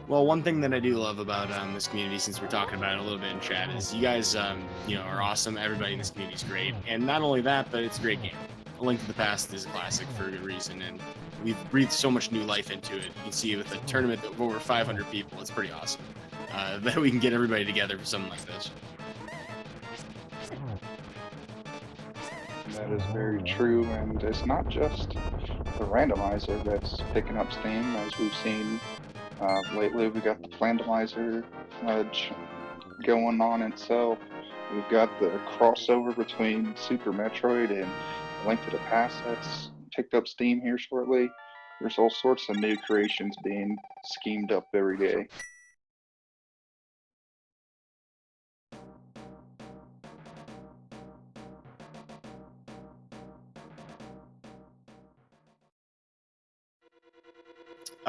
Well, one thing that I do love about this community, since we're talking about it a little bit in chat, is you guys, are awesome. Everybody in this community is great, and not only that, but it's a great game. A Link to the Past is a classic for a good reason, and we've breathed so much new life into it. You can see with a tournament of over 500 people, it's pretty awesome that we can get everybody together for something like this. That is very true, and it's not just the randomizer that's picking up steam, as we've seen lately. We got the Randomizer going on itself. We've got the crossover between Super Metroid and Link to the Past that's picked up steam here shortly. There's all sorts of new creations being schemed up every day.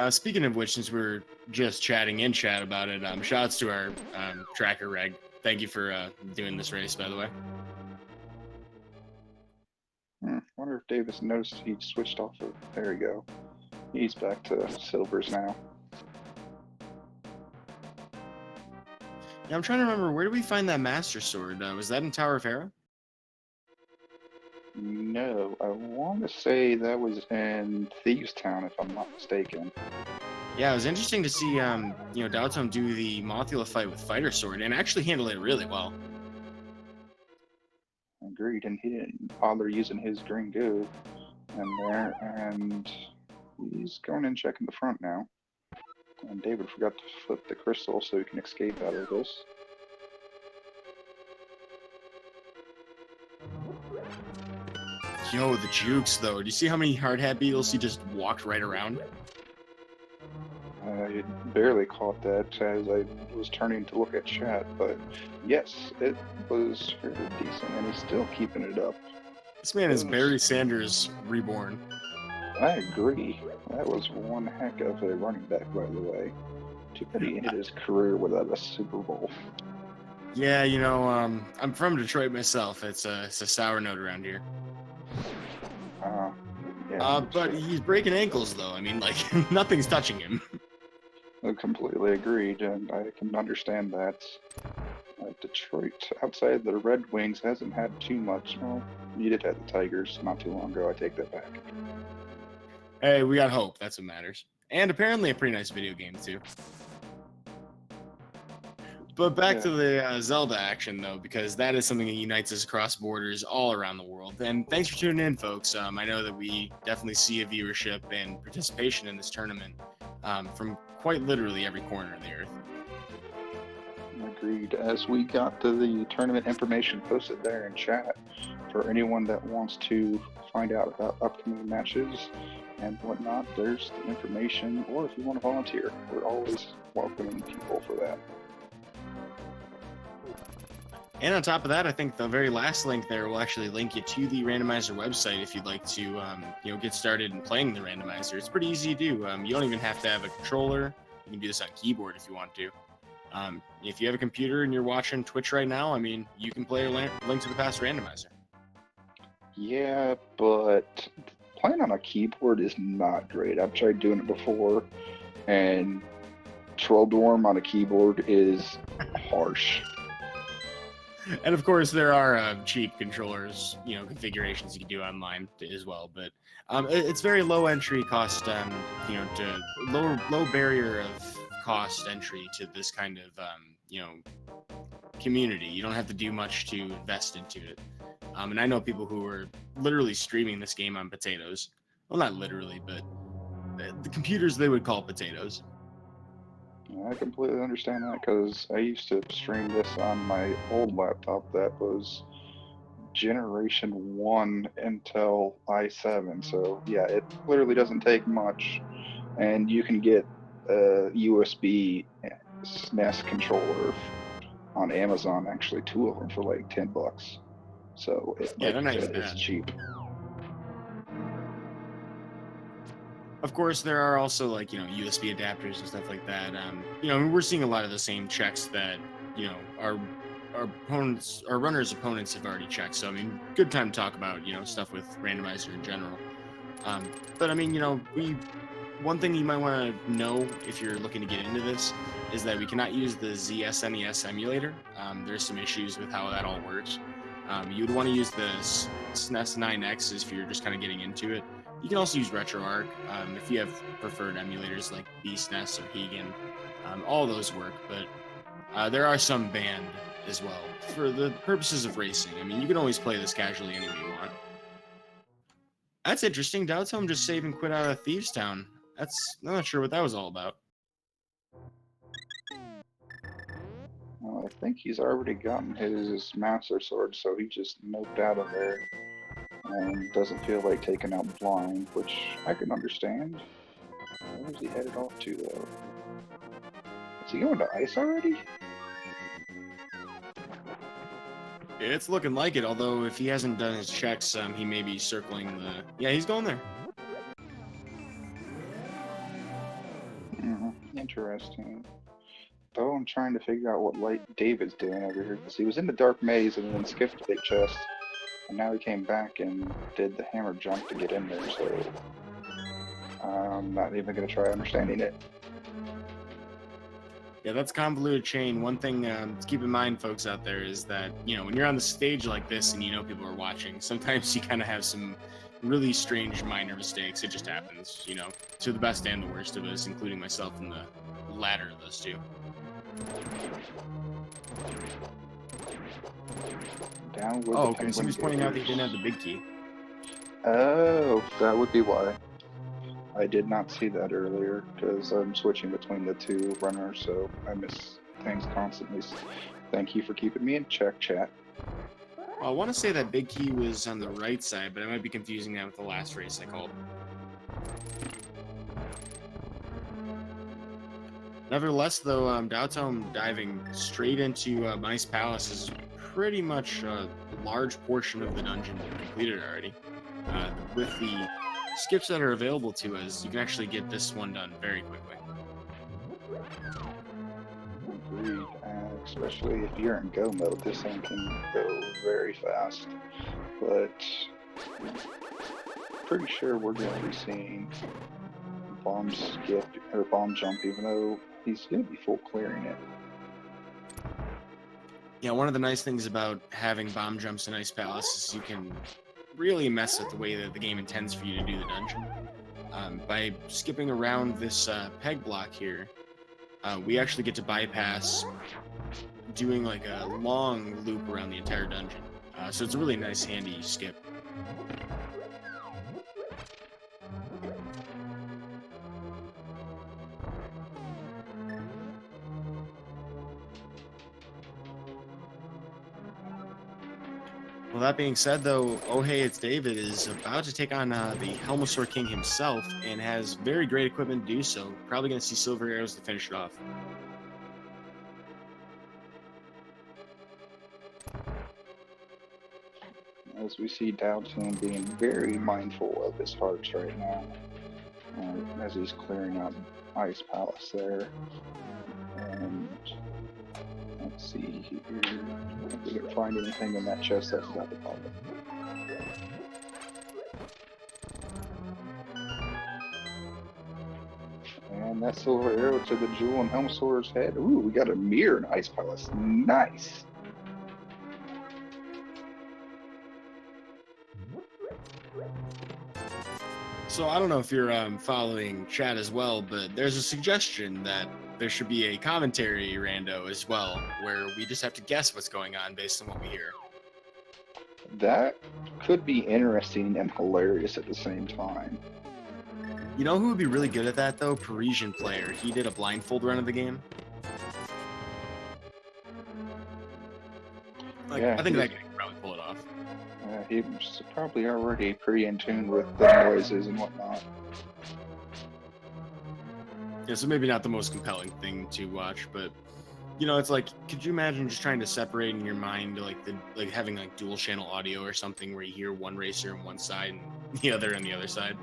Speaking of which, since we're just chatting in chat about it, shoutouts to our tracker Reg. Thank you for doing this race, by the way. Wonder if Davis noticed he switched off of. There we go. He's back to silvers now. Yeah, I'm trying to remember, where did we find that Master Sword? Was that in Tower of Hera? No, I want to say that was in Thieves Town, if I'm not mistaken. Yeah, it was interesting to see, daotmb do the Mothula fight with Fighter Sword and actually handle it really well. Agreed, and he didn't bother using his green goo in there, and he's going in checking the front now. And David forgot to flip the crystal so he can escape out of this. Yo, the jukes though. Do you see how many hard hat beetles he just walked right around? I barely caught that as I was turning to look at chat, but yes, it was fairly decent, and he's still keeping it up. This man is Barry Sanders reborn. I agree. That was one heck of a running back, by the way. Too bad he ended his career without a Super Bowl. Yeah, you know, I'm from Detroit myself. It's a sour note around here. Yeah. But he's breaking ankles though. I mean, like nothing's touching him. I completely agreed, and I can understand that. Detroit, outside the Red Wings, hasn't had too much. Well, you did have the Tigers not too long ago. I take that back. Hey, we got hope. That's what matters. And apparently a pretty nice video game too. But back to the Zelda action, though, because that is something that unites us across borders all around the world. And thanks for tuning in, folks. I know that we definitely see a viewership and participation in this tournament from quite literally every corner of the earth. Agreed. As we got to the tournament information posted there in chat, for anyone that wants to find out about upcoming matches and whatnot, there's the information. Or if you want to volunteer, we're always welcoming people for that. And on top of that, I think the very last link there will actually link you to the Randomizer website if you'd like to, get started in playing the Randomizer. It's pretty easy to do. You don't even have to have a controller. You can do this on keyboard if you want to. If you have a computer and you're watching Twitch right now, I mean, you can play a Link to the Past Randomizer. Yeah, but playing on a keyboard is not great. I've tried doing it before, and Troll Dorm on a keyboard is harsh. And of course, there are cheap controllers, configurations you can do online as well. But it's very low entry cost, to low barrier of cost entry to this kind of, community. You don't have to do much to invest into it. And I know people who are literally streaming this game on potatoes. Well, not literally, but the computers they would call potatoes. I completely understand that because I used to stream this on my old laptop that was Generation 1 Intel i7. So, yeah, it literally doesn't take much. And you can get a USB SNES controller on Amazon, actually, 2 of them for like $10. So, They're not even it's bad. cheap. Of course, there are also USB adapters and stuff like that. We're seeing a lot of the same checks that our runners' opponents have already checked. So I mean, good time to talk about stuff with Randomizer in general. But I mean, one thing you might want to know if you're looking to get into this is that we cannot use the ZSNES emulator. There's some issues with how that all works. You would want to use the SNES 9X if you're just kind of getting into it. You can also use RetroArch if you have preferred emulators like BSNES or Hegan. All those work, but there are some banned as well for the purposes of racing. I mean, you can always play this casually any way you want. That's interesting. daotmb just saved and quit out of Thieves Town. I'm not sure what that was all about. Well, I think he's already gotten his Master Sword, so he just noped out of there. And doesn't feel like taking out Blind, which I can understand. Where is he headed off to, though? Is he going to ice already? It's looking like it, although if he hasn't done his checks, he may be circling the... Yeah, he's going there. Interesting. Though I'm trying to figure out what light David's doing over here, because he was in the dark maze and then skipped the big chest. And now he came back and did the hammer jump to get in there, so I'm not even going to try understanding it. Yeah, that's convoluted chain. One thing to keep in mind, folks out there, is that, when you're on the stage like this and people are watching, sometimes you kind of have some really strange minor mistakes. It just happens, to the best and the worst of us, including myself in the latter of those two. Okay, somebody's pointing out that he didn't have the big key. Oh, that would be why. I did not see that earlier, because I'm switching between the two runners, so I miss things constantly. Thank you for keeping me in check, chat. Well, I want to say that big key was on the right side, but I might be confusing that with the last race I called. Nevertheless, though, daotmb diving straight into Mice Palace is pretty much a large portion of the dungeon completed already. With the skips that are available to us, you can actually get this one done very quickly. Agreed. Especially if you're in go mode, this thing can go very fast. But pretty sure we're going to be seeing bomb skip or bomb jump, even though he's going to be full clearing it. Yeah, one of the nice things about having bomb jumps in Ice Palace is you can really mess with the way that the game intends for you to do the dungeon. By skipping around this peg block here, we actually get to bypass doing like a long loop around the entire dungeon. So it's a really nice, handy skip. Well, that being said, though, OhHeyItsDavid is about to take on the Helmosaur King himself and has very great equipment to do so. Probably going to see silver arrows to finish it off. As we see daotmb being very mindful of his hearts right now, as he's clearing out Ice Palace there. And let's see here, if we can find anything in that chest that's about to pop up. And that silver arrow to the jewel in Helmsaur's head. Ooh, we got a mirror in Ice Palace. Nice! So I don't know if you're following chat as well, but there's a suggestion that there should be a commentary rando as well, where we just have to guess what's going on based on what we hear. That could be interesting and hilarious at the same time. You know who would be really good at that, though? Parisian Player. He did a blindfold run of the game. Like, Yeah, I think that guy could probably pull it off. He's probably already pretty in tune with the noises and whatnot. Yeah, so maybe not the most compelling thing to watch, but you know, it's like, could you imagine just trying to separate in your mind like having like dual channel audio or something where you hear one racer on one side and the other on the other side?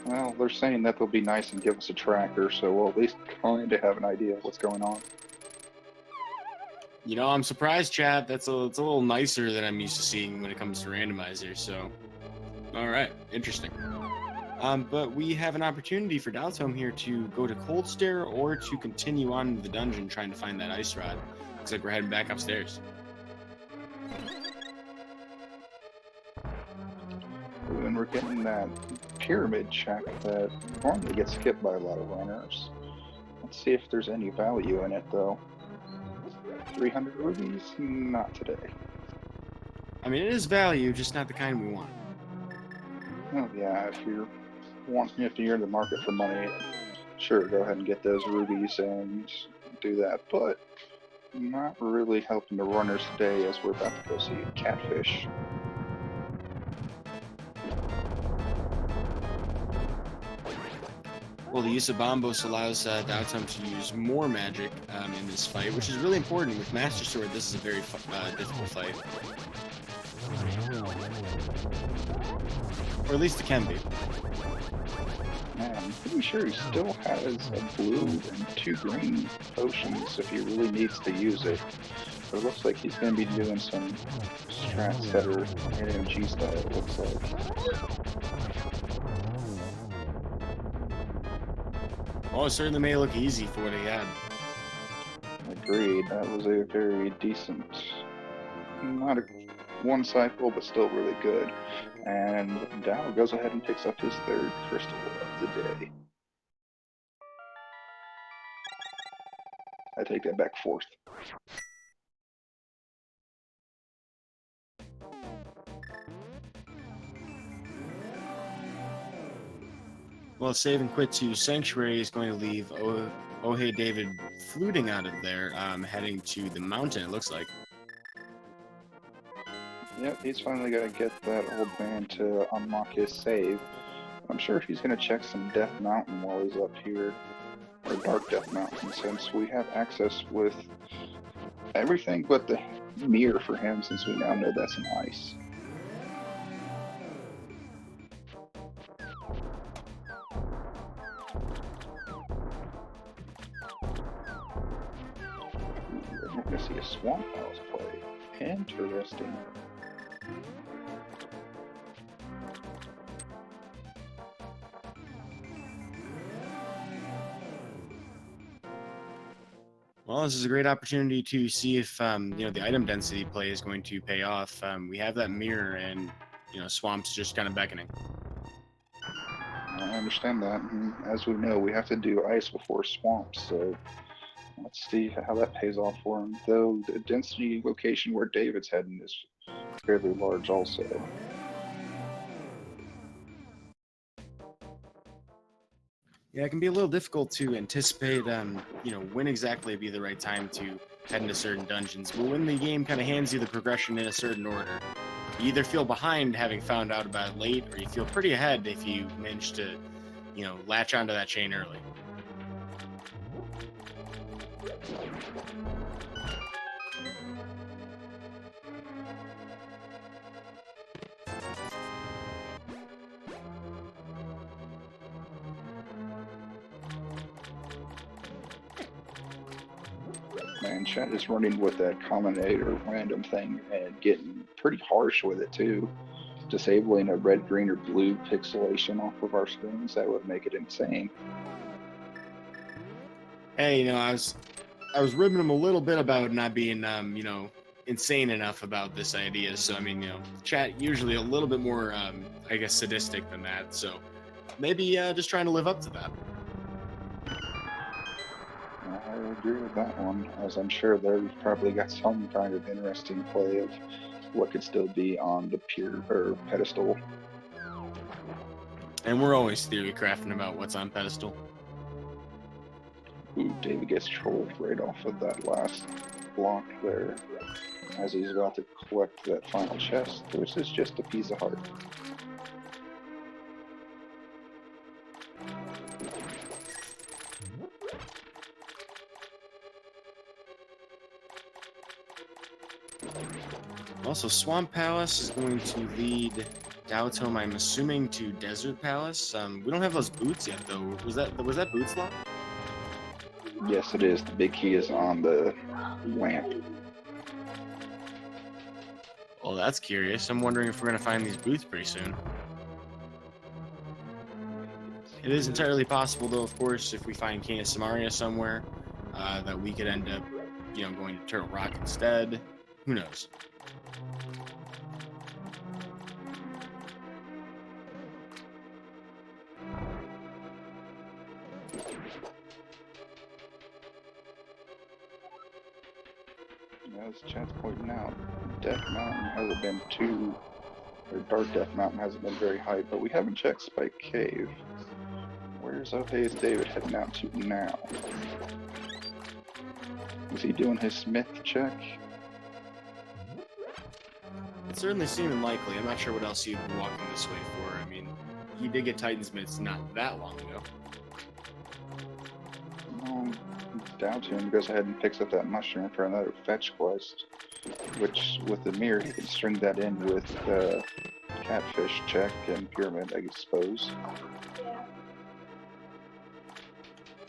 Well, they're saying that they'll be nice and give us a tracker, so we'll at least kind of have an idea of what's going on. You know, I'm surprised, chat. It's a little nicer than I'm used to seeing when it comes to randomizer. So, all right, interesting. But we have an opportunity for daotmb here to go to Cold Stare or to continue on into the dungeon trying to find that ice rod. Looks like we're heading back upstairs. Ooh, and we're getting that pyramid check that normally gets skipped by a lot of runners. Let's see if there's any value in it, though. 300 rubies? Not today. I mean, it is value, just not the kind we want. Oh yeah, if you're in the market for money, sure, go ahead and get those rubies and do that. But not really helping the runners today, as we're about to go see a catfish. Well, the use of Bombos allows daotmb to use more magic in this fight, which is really important. With Master Sword, this is a very difficult fight. Or at least it can be. Man, I'm pretty sure he still has a blue and 2 green potions if he really needs to use it. But it looks like he's going to be doing some strats that are NMG style, it looks like. Oh, it certainly may look easy for what he had. Agreed, that was a very decent, not a one cycle, but still really good. And Dow goes ahead and picks up his 3rd crystal of the day. I take that back, 4th. Well, save and quit to Sanctuary is going to leave OhHeyDavid fluting out of there, heading to the mountain, it looks like. Yep, he's finally got to get that old man to unlock his save. I'm sure he's going to check some Death Mountain while he's up here, or Dark Death Mountain, since we have access with everything but the mirror for him, since we now know that's an ice. We're going to see a Swamp House play. Interesting. Well, this is a great opportunity to see if the item density play is going to pay off. We have that mirror, and Swamp's just kind of beckoning. I understand that. And as we know, we have to do ice before swamps, so let's see how that pays off for him. Though the density location where David's heading is fairly large also. Yeah, it can be a little difficult to anticipate, when exactly would be the right time to head into certain dungeons. But when the game kind of hands you the progression in a certain order, you either feel behind having found out about it late, or you feel pretty ahead if you manage to, latch onto that chain early. Man, chat is running with that combinator random thing and getting pretty harsh with it too. Disabling a red, green, or blue pixelation off of our screens, that would make it insane. Hey, I was ribbing him a little bit about not being, insane enough about this idea. So, chat usually a little bit more, I guess, sadistic than that. So maybe just trying to live up to that. I agree with that one, as I'm sure they've probably got some kind of interesting play of what could still be on the pier or pedestal. And we're always theory crafting about what's on pedestal. Ooh, David gets trolled right off of that last block there, as he's about to collect that final chest, which is just a piece of heart. Also, Swamp Palace is going to lead daotmb, I'm assuming, to Desert Palace. We don't have those boots yet, though. Was that boots lock? Yes, it is. The big key is on the lamp. Well, that's curious. I'm wondering if we're going to find these boots pretty soon. It is entirely possible, though, of course, if we find Cane of Samaria somewhere, that we could end up, going to Turtle Rock instead. Who knows? As chat's pointing out, Death Mountain hasn't been or Dark Death Mountain hasn't been very high, but we haven't checked Spike Cave. Where's OhHeyItsDavid heading out to now? Is he doing his Smith check? It's certainly seeming likely. I'm not sure what else he'd be walking this way for. He did get Titan's Mitts not that long ago. Down to him, goes ahead and picks up that mushroom for another fetch quest, which with the mirror he can string that in with the catfish check and pyramid, I suppose.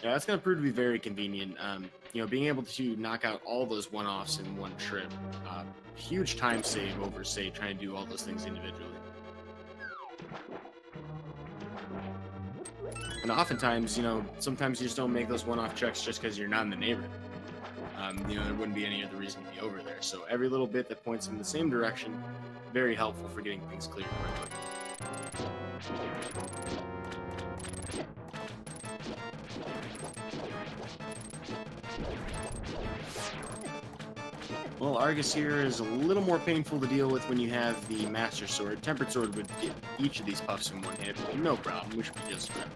Yeah, that's going to prove to be very convenient. Being able to knock out all those one-offs in one trip, huge time save over, say, trying to do all those things individually. And oftentimes, sometimes you just don't make those one-off checks just because you're not in the neighborhood. There wouldn't be any other reason to be over there. So every little bit that points in the same direction, very helpful for getting things cleared quickly. Well, Argus here is a little more painful to deal with when you have the Master Sword. Tempered Sword would get each of these puffs in one hit, but no problem. We should be just fine.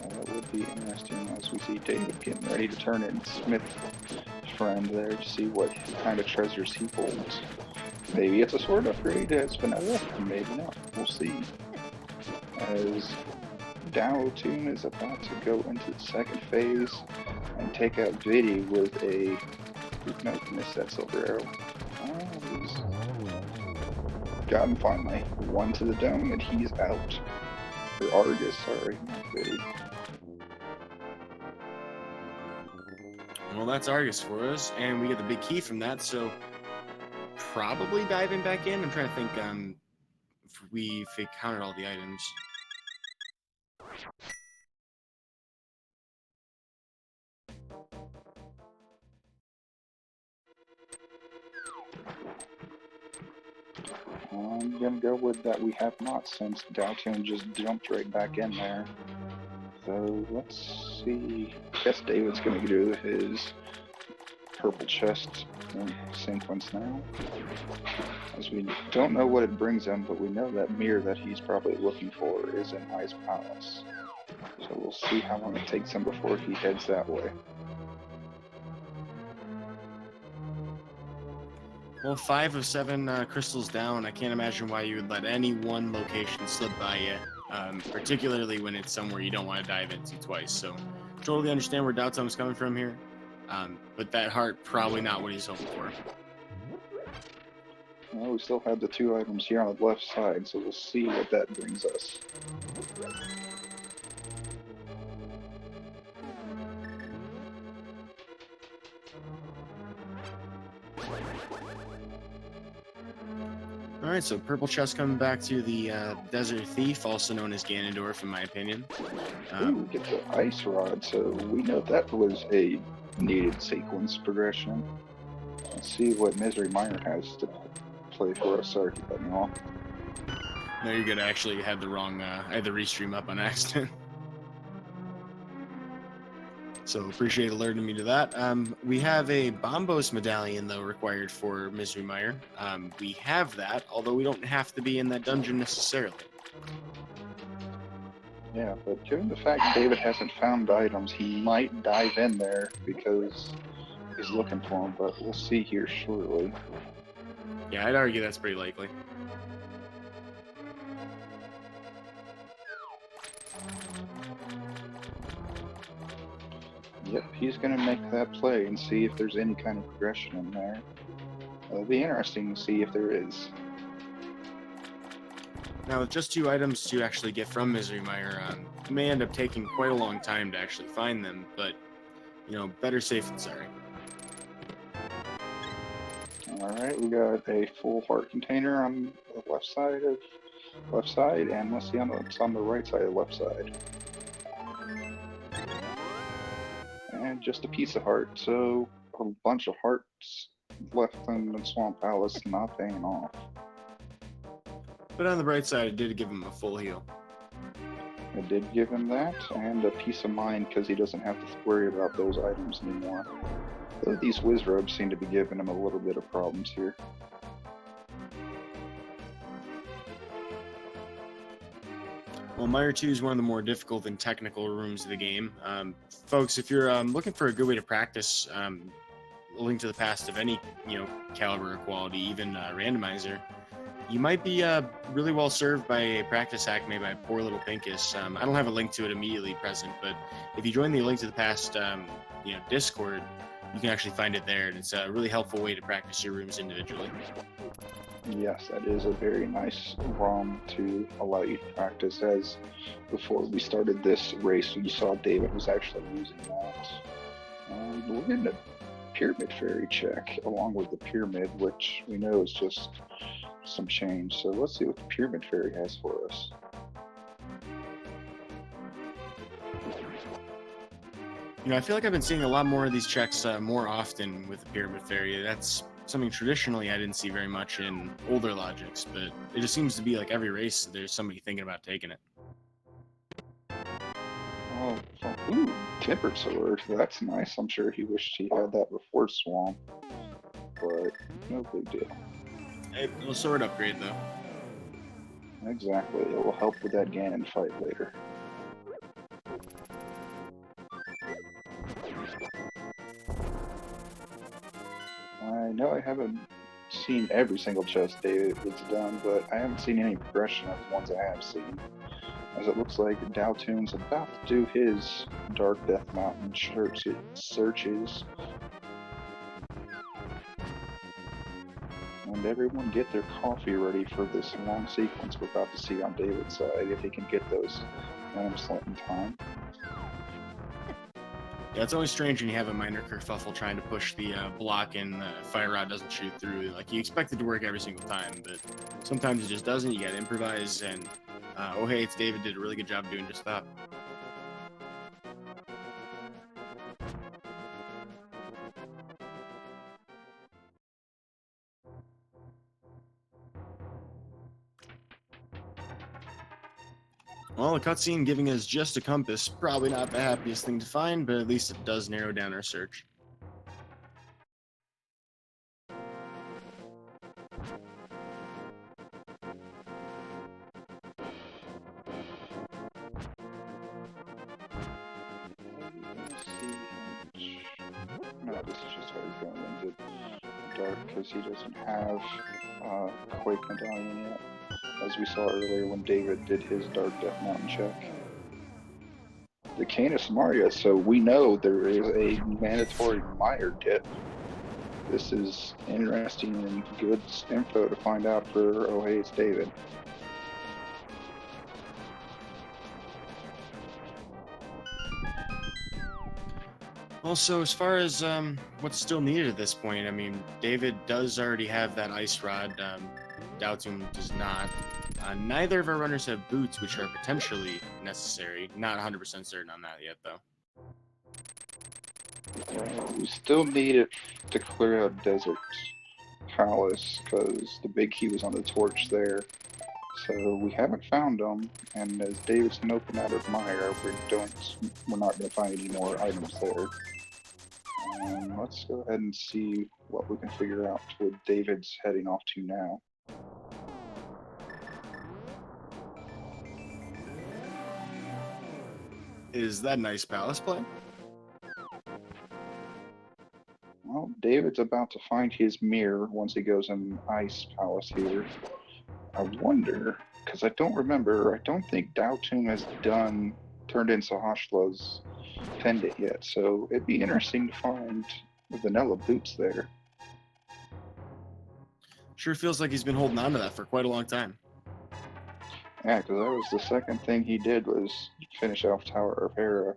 That would be interesting as we see David getting ready to turn in Smith friend there to see what kind of treasures he holds. Maybe it's a sword upgrade as vanilla, maybe not. We'll see. As daotmb is about to go into the second phase and take out Viddy with a... Nope, missed that silver arrow. He's got him finally. One to the dome and he's out. Or Argus, sorry, not Viddy. Well, that's Argus for us, and we get the big key from that, so probably diving back in. I'm trying to think if we counted all the items. I'm gonna go with that we have not, since daotmb just jumped right back in there. So let's see. I guess David's gonna do his purple chest sequence now. As we don't know what it brings him, but we know that mirror that he's probably looking for is in Ice Palace. So we'll see how long it takes him before he heads that way. Well, 5 of 7 crystals down. I can't imagine why you would let any one location slip by you, particularly when it's somewhere you don't want to dive into twice. So, totally understand where daotmb is coming from here, but that heart probably not what he's hoping for. Well, we still have the 2 items here on the left side, so we'll see what that brings us. Alright, so purple chest coming back to the Desert Thief, also known as Ganondorf, in my opinion. Ooh, get the ice rod, so we know that was a needed sequence progression. Let's see what Misery Miner has to play for us. Sorry to cut me off. No, you're good. I actually had the wrong, I had the restream up on accident. So appreciate alerting me to that. We have a Bombos medallion, though, required for Misery Mire. We have that, although we don't have to be in that dungeon necessarily. Yeah, but given the fact David hasn't found items, he might dive in there because he's looking for them, but we'll see here shortly. Yeah, I'd argue that's pretty likely. Yep, he's going to make that play and see if there's any kind of progression in there. It'll be interesting to see if there is. Now, with just 2 items to actually get from Misery Mire, it may end up taking quite a long time to actually find them, but, you know, better safe than sorry. Alright, we got a full heart container on the left side, and let's see what's on the right side of the left side. And just a piece of heart, so a bunch of hearts left in the Swamp Palace not paying off. But on the bright side, it did give him a full heal. It did give him that, and a peace of mind because he doesn't have to worry about those items anymore. Though these whiz robes seem to be giving him a little bit of problems here. Well, Mire 2 is one of the more difficult and technical rooms of the game. Folks, if you're looking for a good way to practice a Link to the Past of any, caliber or quality, even Randomizer, you might be really well served by a practice hack made by Poor Little Pinkus. I don't have a link to it immediately present, but if you join the Link to the Past, Discord, you can actually find it there, and it's a really helpful way to practice your rooms individually. Yes, that is a very nice ROM to allow you to practice, as before we started this race, you saw David was actually using that. We're getting a Pyramid Fairy check along with the Pyramid, which we know is just some change. So let's see what the Pyramid Fairy has for us. I feel like I've been seeing a lot more of these checks more often with the Pyramid Fairy. That's something traditionally I didn't see very much in older Logics, but it just seems to be like every race there's somebody thinking about taking it. Oh, ooh, Tempered Sword. That's nice. I'm sure he wished he had that before Swamp, but no big deal. Hey, little sword upgrade though. Exactly. It will help with that Ganon fight later. know I haven't seen every single chest David's done, but I haven't seen any progression of the ones I have seen. As it looks like Daotum's about to do his Dark Death Mountain searches. And everyone get their coffee ready for this long sequence we're about to see on David's side, if he can get those lamps lit in time. Yeah, it's always strange when you have a minor kerfuffle trying to push the block and the fire rod doesn't shoot through. Like, you expect it to work every single time, but sometimes it just doesn't. You gotta improvise, and OhHeyItsDavid did a really good job doing just that. Well, a cutscene giving us just a compass, probably not the happiest thing to find, but at least it does narrow down our search. No, this is just how he's going into dark because he doesn't have Quake Medallion yet, as we saw earlier when David did his Dark Death Mountain check. The Canis Maria, so we know there is a mandatory mire dip. This is interesting and good info to find out for OhHeyItsDavid. Also, as far as what's still needed at this point, I mean, David does already have that ice rod. Daotum does not. Neither of our runners have boots, which are potentially necessary. Not 100% certain on that yet, though. We still need it to clear out Desert Palace, because the big key was on the torch there. So we haven't found them, and as David's gonna open out of mire, we're not gonna find any more items there. Let's go ahead and see what we can figure out to what David's heading off to now. Is that nice palace play? Well, David's about to find his mirror once he goes in Ice Palace here. I wonder, because I don't think Daotum has turned in Sahashla's pendant yet, so it'd be interesting to find the vanilla boots there. Sure feels like he's been holding on to that for quite a long time. Yeah, because that was the second thing he did was finish off Tower of Hera.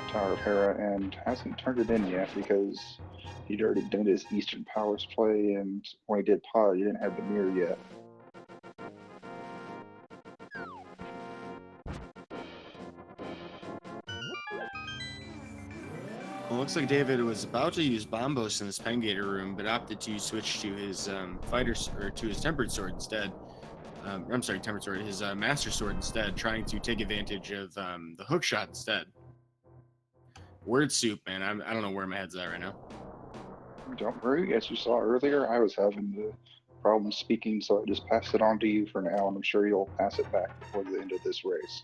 Tower of Hera, and hasn't turned it in yet because he'd already done his Eastern Powers play, and when he did Pod, he didn't have the mirror yet. Well, it looks like David was about to use Bombos in his Pengator room, but opted to switch to his his Tempered Sword instead. I'm sorry, Tempered Sword, his Master Sword instead, trying to take advantage of the hook shot instead. Word soup, man. I don't know where my head's at right now. Don't worry, as you saw earlier, I was having the problem speaking, so I just passed it on to you for now, and I'm sure you'll pass it back before the end of this race.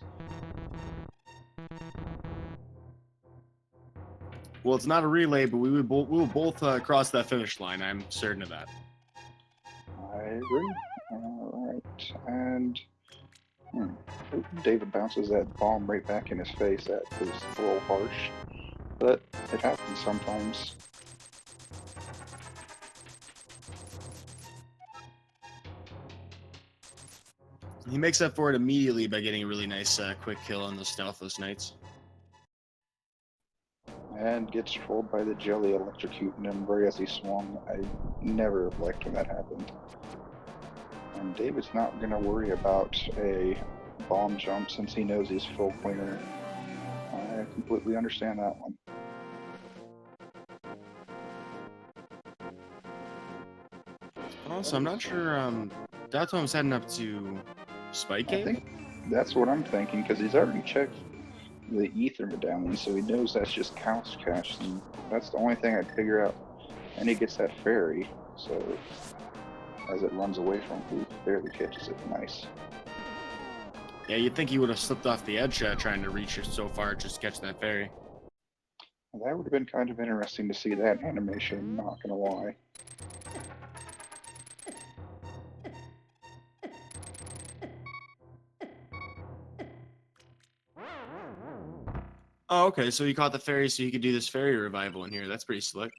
Well, it's not a relay, but we will both cross that finish line. I'm certain of that. I agree. Alright, and David bounces that bomb right back in his face. That was a little harsh, but it happens sometimes. He makes up for it immediately by getting a really nice quick kill on those Stealthless Knights. And gets trolled by the jelly electrocuting him right as he swung. I never liked when that happened. And David's not going to worry about a bomb jump since he knows he's full cleaner. I completely understand that one. Also, I'm not sure Daotum's heading up to Spike Cave? I think that's what I'm thinking, because he's already checked the Ether Medallion, so he knows that's just Couch Cash, and that's the only thing I'd figure out. And he gets that fairy, so as it runs away from him, he barely catches it. Nice. Yeah, you'd think he would have slipped off the edge trying to reach it so far just to catch that fairy. That would have been kind of interesting to see that animation, not gonna lie. Oh, okay. So he caught the fairy so he could do this fairy revival in here. That's pretty slick.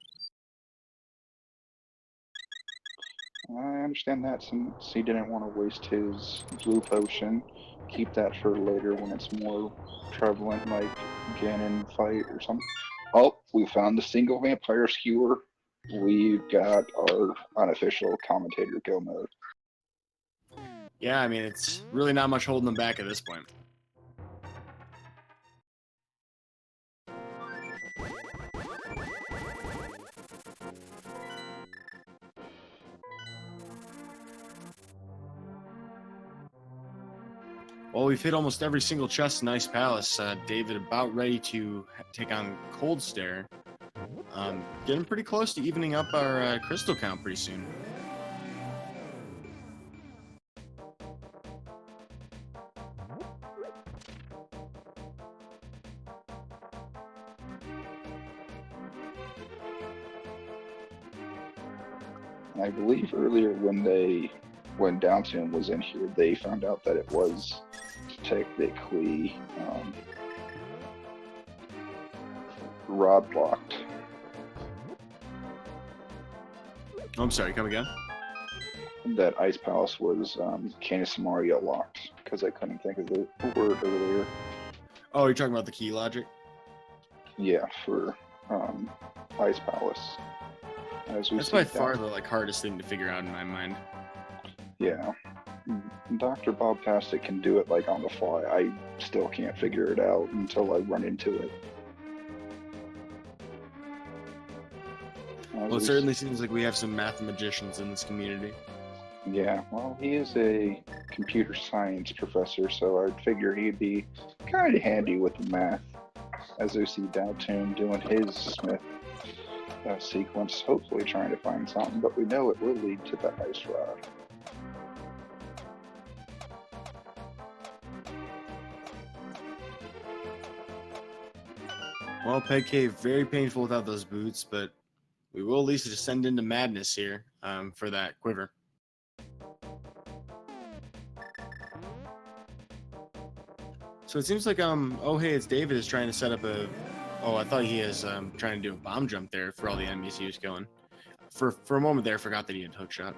I understand that since he didn't want to waste his blue potion, keep that for later when it's more prevalent, like Ganon fight or something. Oh, we found the single vampire skewer. We've got our unofficial commentator go mode. Yeah, I mean, it's really not much holding them back at this point. Well, we've hit almost every single chest in Ice Palace. David about ready to take on Cold Stare. Getting pretty close to evening up our crystal count pretty soon. I believe earlier when Downton was in here, they found out that it was technically rod locked. Oh, I'm sorry, come again? That Ice Palace was Canis Mario locked because I couldn't think of the word earlier. Oh, you're talking about the key logic? Yeah, for Ice Palace. That's by far the hardest thing to figure out in my mind. Yeah. Dr. Bob Pastic can do it on the fly. I still can't figure it out until I run into it. Well, it certainly seems like we have some mathematicians in this community. Yeah, well, he is a computer science professor, so I'd figure he'd be kind of handy with the math. As we see Downton doing his Smith sequence, hopefully trying to find something, but we know it will lead to the ice rod. Well, Peg Cave, very painful without those boots, but we will at least descend into madness here for that quiver. So it seems like OhHeyItsDavid is trying to set up a. Oh, I thought he is trying to do a bomb jump there for all the enemies he was killing. For a moment there, I forgot that he had hook shot.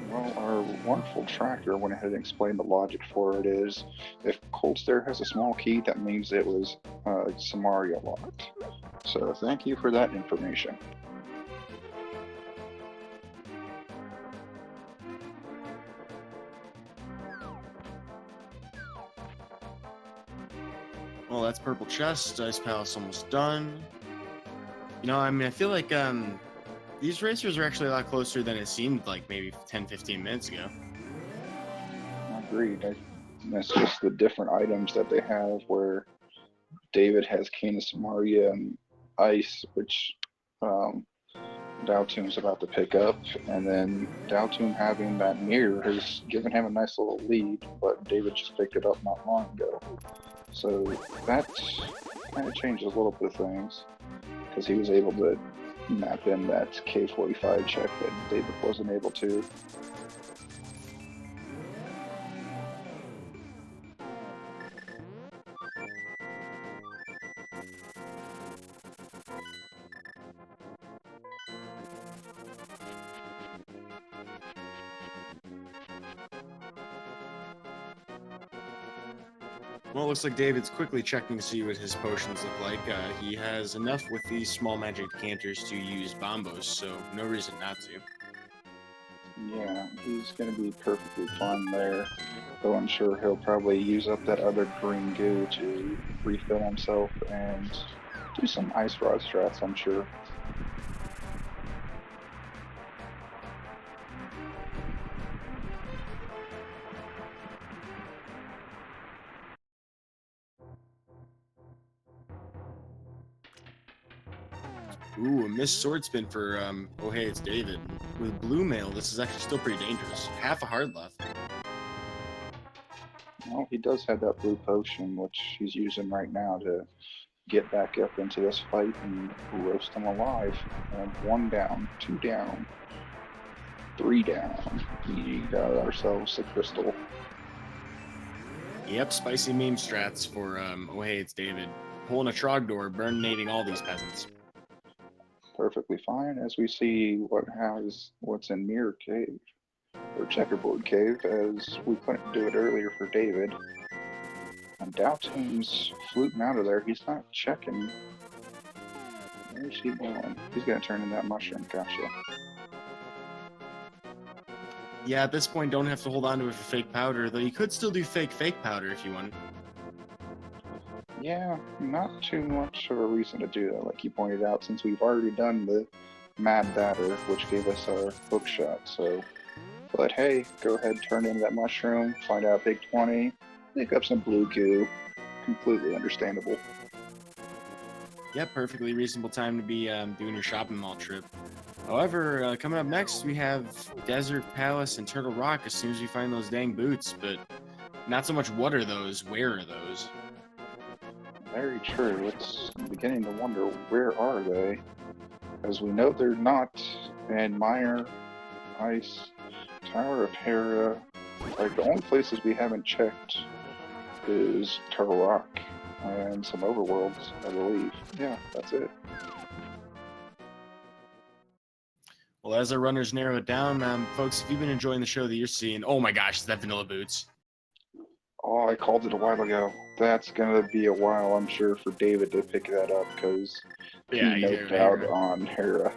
Well, our wonderful tracker went ahead and explained the logic for it is, if Cold Stare has a small key, that means it was Samaria locked. So thank you for that information. Well, that's purple chest. Ice Palace almost done. You know, I mean, I feel like these racers are actually a lot closer than it seemed like maybe 10, 15 minutes ago. Agreed. That's just the different items that they have where David has Canis Maria and Ice, which Dowtoon's about to pick up, and then Dowtoon having that mirror has given him a nice little lead, but David just picked it up not long ago. So that kind of changes a little bit of things, because he was able to map in that K45 check that David wasn't able to. Well, it looks like David's quickly checking to see what his potions look like. He has enough with these small magic decanters to use bombos, so no reason not to. Yeah, he's going to be perfectly fine there, though I'm sure he'll probably use up that other green goo to refill himself and do some ice rod strats, I'm sure. Ooh, a missed sword spin for Oh Hey It's David. With blue mail, this is actually still pretty dangerous. Half a heart left. Well, he does have that blue potion, which he's using right now to get back up into this fight and roast him alive. And 1 down, 2 down, 3 down. We got ourselves a crystal. Yep, spicy meme strats for Oh Hey It's David. Pulling a Trogdor, burninating all these peasants. Perfectly fine as we see what's in Mirror Cave or Checkerboard Cave, as we couldn't do it earlier for David. And Doubting's fluting out of there. He's not checking. Where's he going? He's gonna turn in that mushroom. Gotcha. Yeah, at this point, don't have to hold on to it for fake powder, though you could still do fake powder if you want. Yeah, not too much of a reason to do that, like you pointed out, since we've already done the Mad Batter, which gave us our hook shot, so. But hey, go ahead, turn in that mushroom, find out big 20, pick up some blue goo. Completely understandable. Yeah, perfectly reasonable time to be doing your shopping mall trip. However, coming up next, we have Desert Palace and Turtle Rock as soon as we find those dang boots, but not so much what are those, where are those? Very true. It's beginning to wonder, where are they? As we know they're not in Mire, Ice, Tower of Hera. Like, the only places we haven't checked is Turtle Rock and some overworlds, I believe. Yeah, that's it. Well, as our runners narrow it down, folks, if you've been enjoying the show that you're seeing, oh my gosh, is that Vanilla Boots? Oh, I called it a while ago. That's gonna be a while, I'm sure, for David to pick that up, because Yeah, he he's noped here. out on Hera.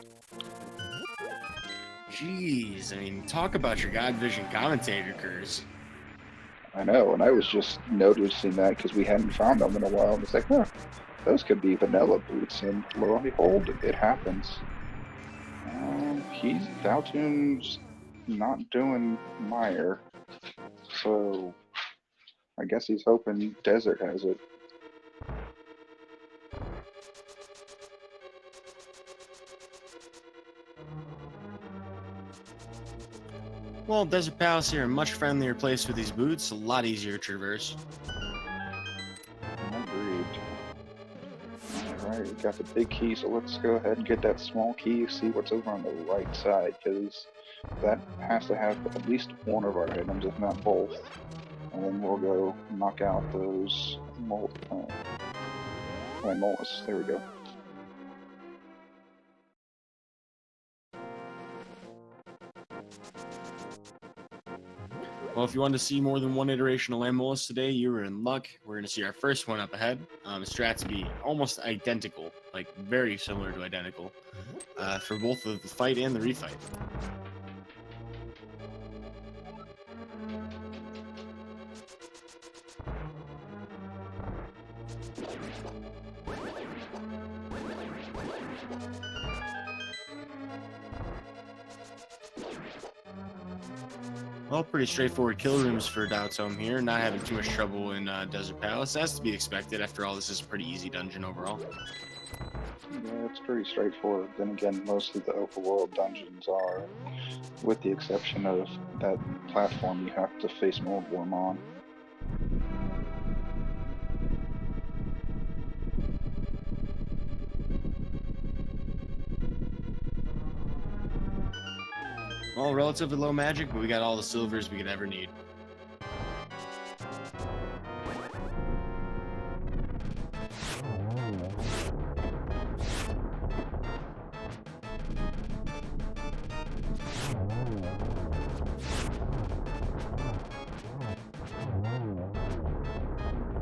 Jeez, I mean, talk about your God Vision commentator curse. I know, and I was just noticing that because we hadn't found them in a while. And it's like, huh, those could be vanilla boots, and lo and behold, it happens. Dalton's not doing Mire, so I guess he's hoping Desert has it. Well, Desert Palace here, a much friendlier place with these boots, a lot easier to traverse. Agreed. Alright, we got the big key, so let's go ahead and get that small key, see what's over on the right side, because that has to have at least one of our items, if not both. And then we'll go knock out those mollusks. There we go. Well, if you want to see more than one iteration of Lamolus today, you were in luck. We're going to see our first one up ahead. Strats be almost identical, like very similar to identical, for both the fight and the refight. Well, pretty straightforward kill rooms for daotmb here, not having too much trouble in Desert Palace. That's to be expected. After all, this is a pretty easy dungeon overall. Yeah, it's pretty straightforward. Then again, most of the overworld dungeons are, with the exception of that platform you have to face Mold Worm on. Well, relatively low magic, but we got all the silvers we could ever need.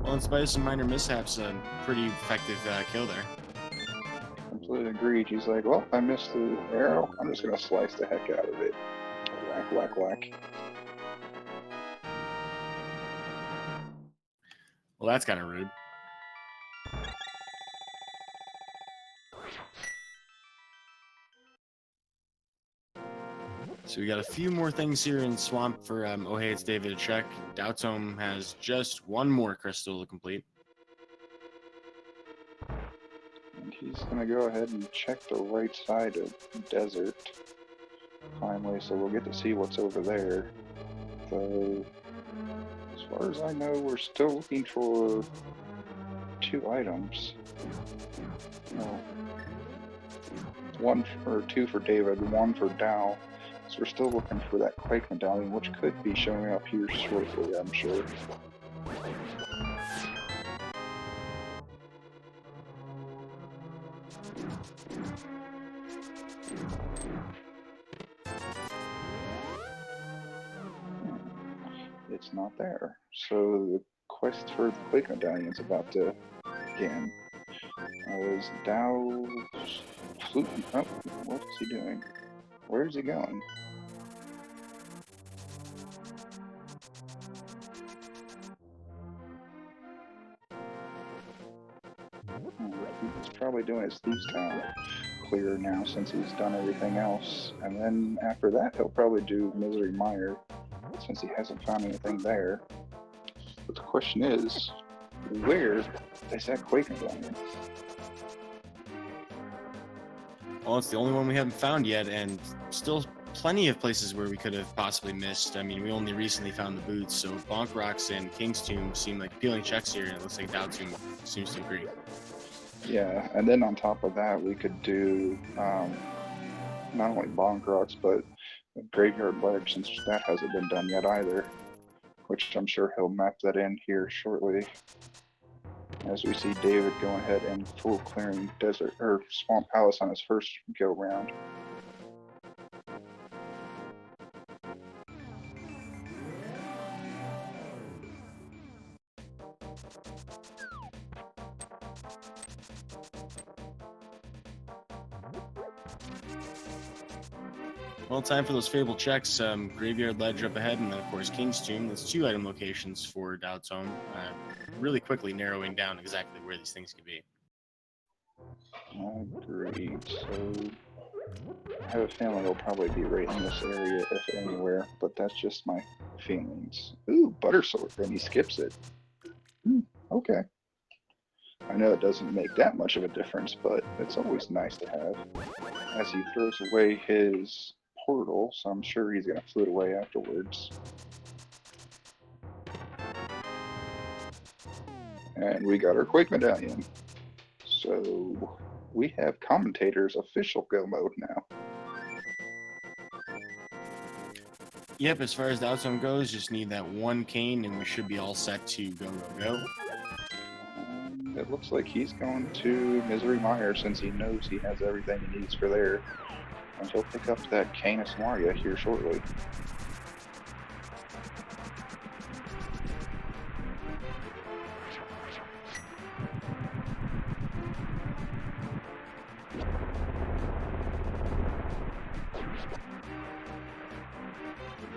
Well, in spite of some minor mishaps, a pretty effective kill there. Completely agreed. He's like, well, I missed the arrow. I'm just gonna slice the heck out of it. Whack, whack, whack. Well, that's kind of rude. So we got a few more things here in Swamp for Oh Hey It's David to check. daotmb has just one more crystal to complete. And he's gonna go ahead and check the right side of desert finally, so we'll get to see what's over there. Though, as far as I know, we're still looking for 2 items. No. 1 or 2 for David, 1 for Dow. So we're still looking for that Quake medallion, which could be showing up here shortly, I'm sure. It's not there. So the quest for the Quake medallion is about to begin. Is Dow fluting? Oh, what is he doing? Where is he going? He's probably doing his Thieves' Town clear now since he's done everything else. And then after that, he'll probably do Misery Mire since he hasn't found anything there. But the question is, where is that Quake medallion? Well, it's the only one we haven't found yet, and still plenty of places where we could have possibly missed. I mean, we only recently found the boots, so Bonk Rocks and King's Tomb seem like appealing checks here, and it looks like Dao Tomb seems to agree. Yeah, and then on top of that, we could do not only Bonk Rocks, but Graveyard Ledge, since that hasn't been done yet either, which I'm sure he'll map that in here shortly. As we see David going ahead and full clearing desert or Swamp Palace on his first go round. Well, time for those Fable checks. Graveyard Ledge up ahead, and then, of course, King's Tomb. That's 2 item locations for Dao Tomb. Really quickly narrowing down exactly where these things could be. Agreed. So, I have a feeling it'll probably be right in this area, if anywhere, but that's just my feelings. Ooh, Butter Sword, and he skips it. Okay. I know it doesn't make that much of a difference, but it's always nice to have. As he throws away his portal, so I'm sure he's going to float away afterwards. And we got our Quake medallion. So we have Commentator's official go mode now. Yep, as far as the outcome goes, just need that 1 cane, and we should be all set to go. It looks like he's going to Misery Mire since he knows he has everything he needs for there. And he'll pick up that Canis Maria here shortly.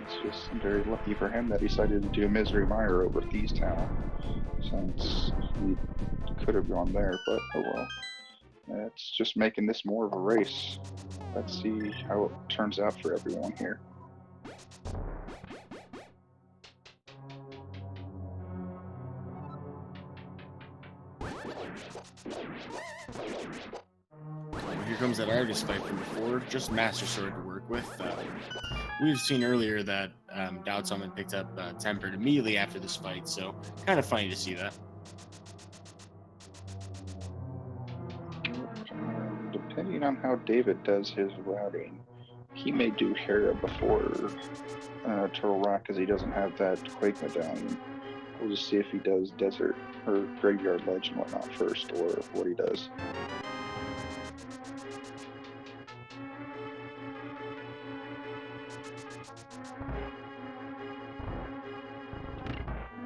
It's just very lucky for him that he decided to do Misery Mire over Thieves' Town, since he could have gone there, but oh well. It's just making this more of a race. Let's see how it turns out for everyone here. Well, here comes that artist fight from before. Just Master Sword to work with. We've seen earlier that Dao Tomb had picked up Tempered immediately after this fight, so kind of funny to see that. Depending on how David does his routing, he may do Hera before Turtle Rock because he doesn't have that Quake medallion. We'll just see if he does Desert or Graveyard Ledge and whatnot first, or what he does.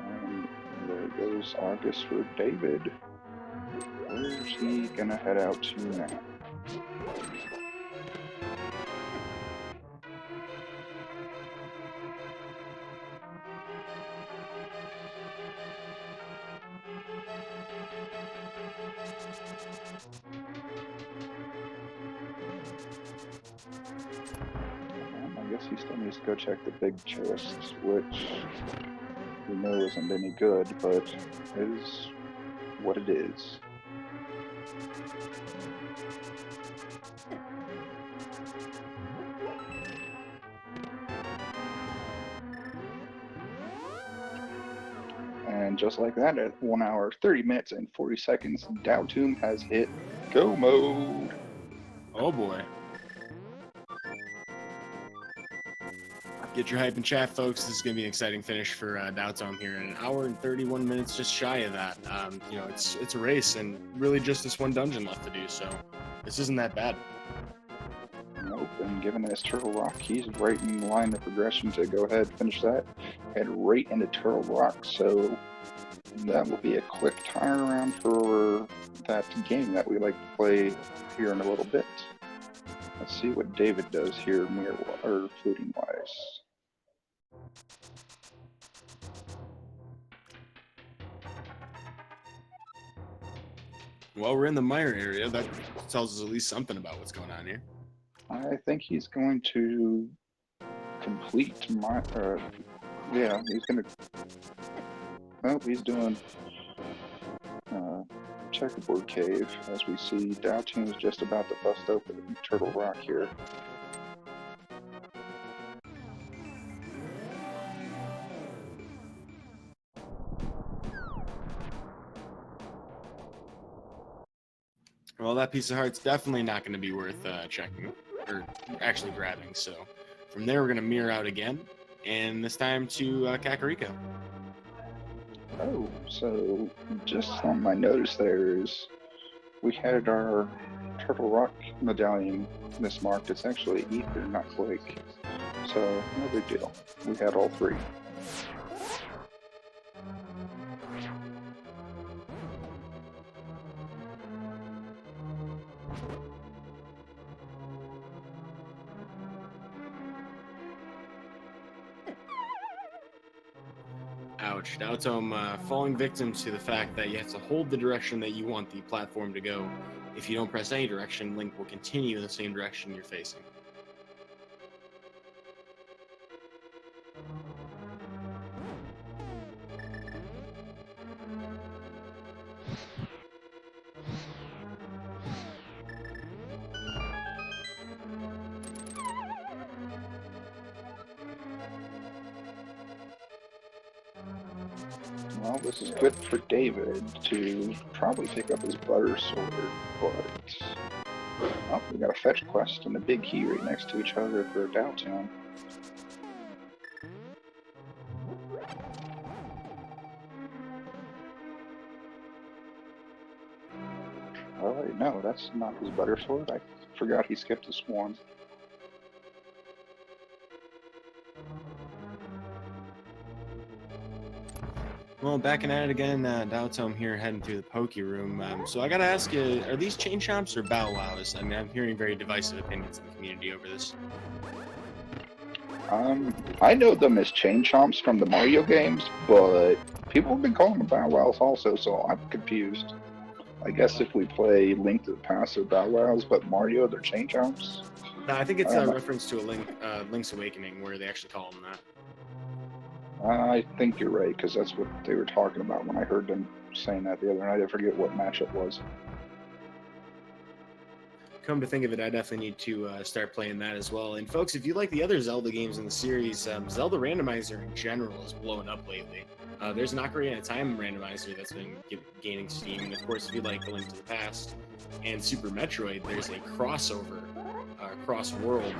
And there goes August for David. Where's he gonna head out to now? I guess he still needs to go check the big chest, which we know isn't any good, but is what it is. And just like that, at 1 hour, 30 minutes, and 40 seconds, daotmb has hit go mode. Oh boy. Get your hype in chat, folks. This is going to be an exciting finish for daotmb here. In an hour and 31 minutes, just shy of that. You know, it's a race, and really just this one dungeon left to do. So this isn't that bad. Nope, and given this Turtle Rock, he's right in line of progression to go ahead and finish that. Head right into Turtle Rock, so that will be a quick turnaround for that game that we like to play here in a little bit. Let's see what David does here, mirror or fluting wise. Well, we're in the mire area. That tells us at least something about what's going on here. I think he's going to complete my. Yeah, he's gonna. Well, he's doing checkerboard cave, as we see. daotmb is just about to bust open Turtle Rock here. Well, that piece of heart's definitely not going to be worth checking, or actually grabbing. So from there, we're going to mirror out again, and this time to Kakariko. Oh, so just on my notice there is we had our Turtle Rock medallion mismarked. It's actually ether, not flake. So no big deal. We had all three. Ouch. daotmb falling victim to the fact that you have to hold the direction that you want the platform to go. If you don't press any direction, Link will continue in the same direction you're facing. Well, this is good for David to probably pick up his butter sword, but oh, we got a fetch quest and a big key right next to each other for daotmb. Oh wait, no, that's not his butter sword. I forgot he skipped a swarm. Well, backing at it again, daotmb here heading through the Poke Room. So I gotta ask you, are these chain chomps or bow wows? I mean, I'm hearing very divisive opinions in the community over this. I know them as chain chomps from the Mario games, but people have been calling them bow wows also, so I'm confused. I guess if we play Link to the Past, they're bow wows, but Mario, they're chain chomps. No, I think it's a reference to Link's Awakening, where they actually call them that. I think you're right, because that's what they were talking about when I heard them saying that the other night. I forget what match it was. Come to think of it, I definitely need to start playing that as well. And folks, if you like the other Zelda games in the series, Zelda Randomizer in general is blowing up lately. There's an Ocarina of Time randomizer that's been gaining steam. And of course, if you like A Link to the Past and Super Metroid, there's a crossover, cross-world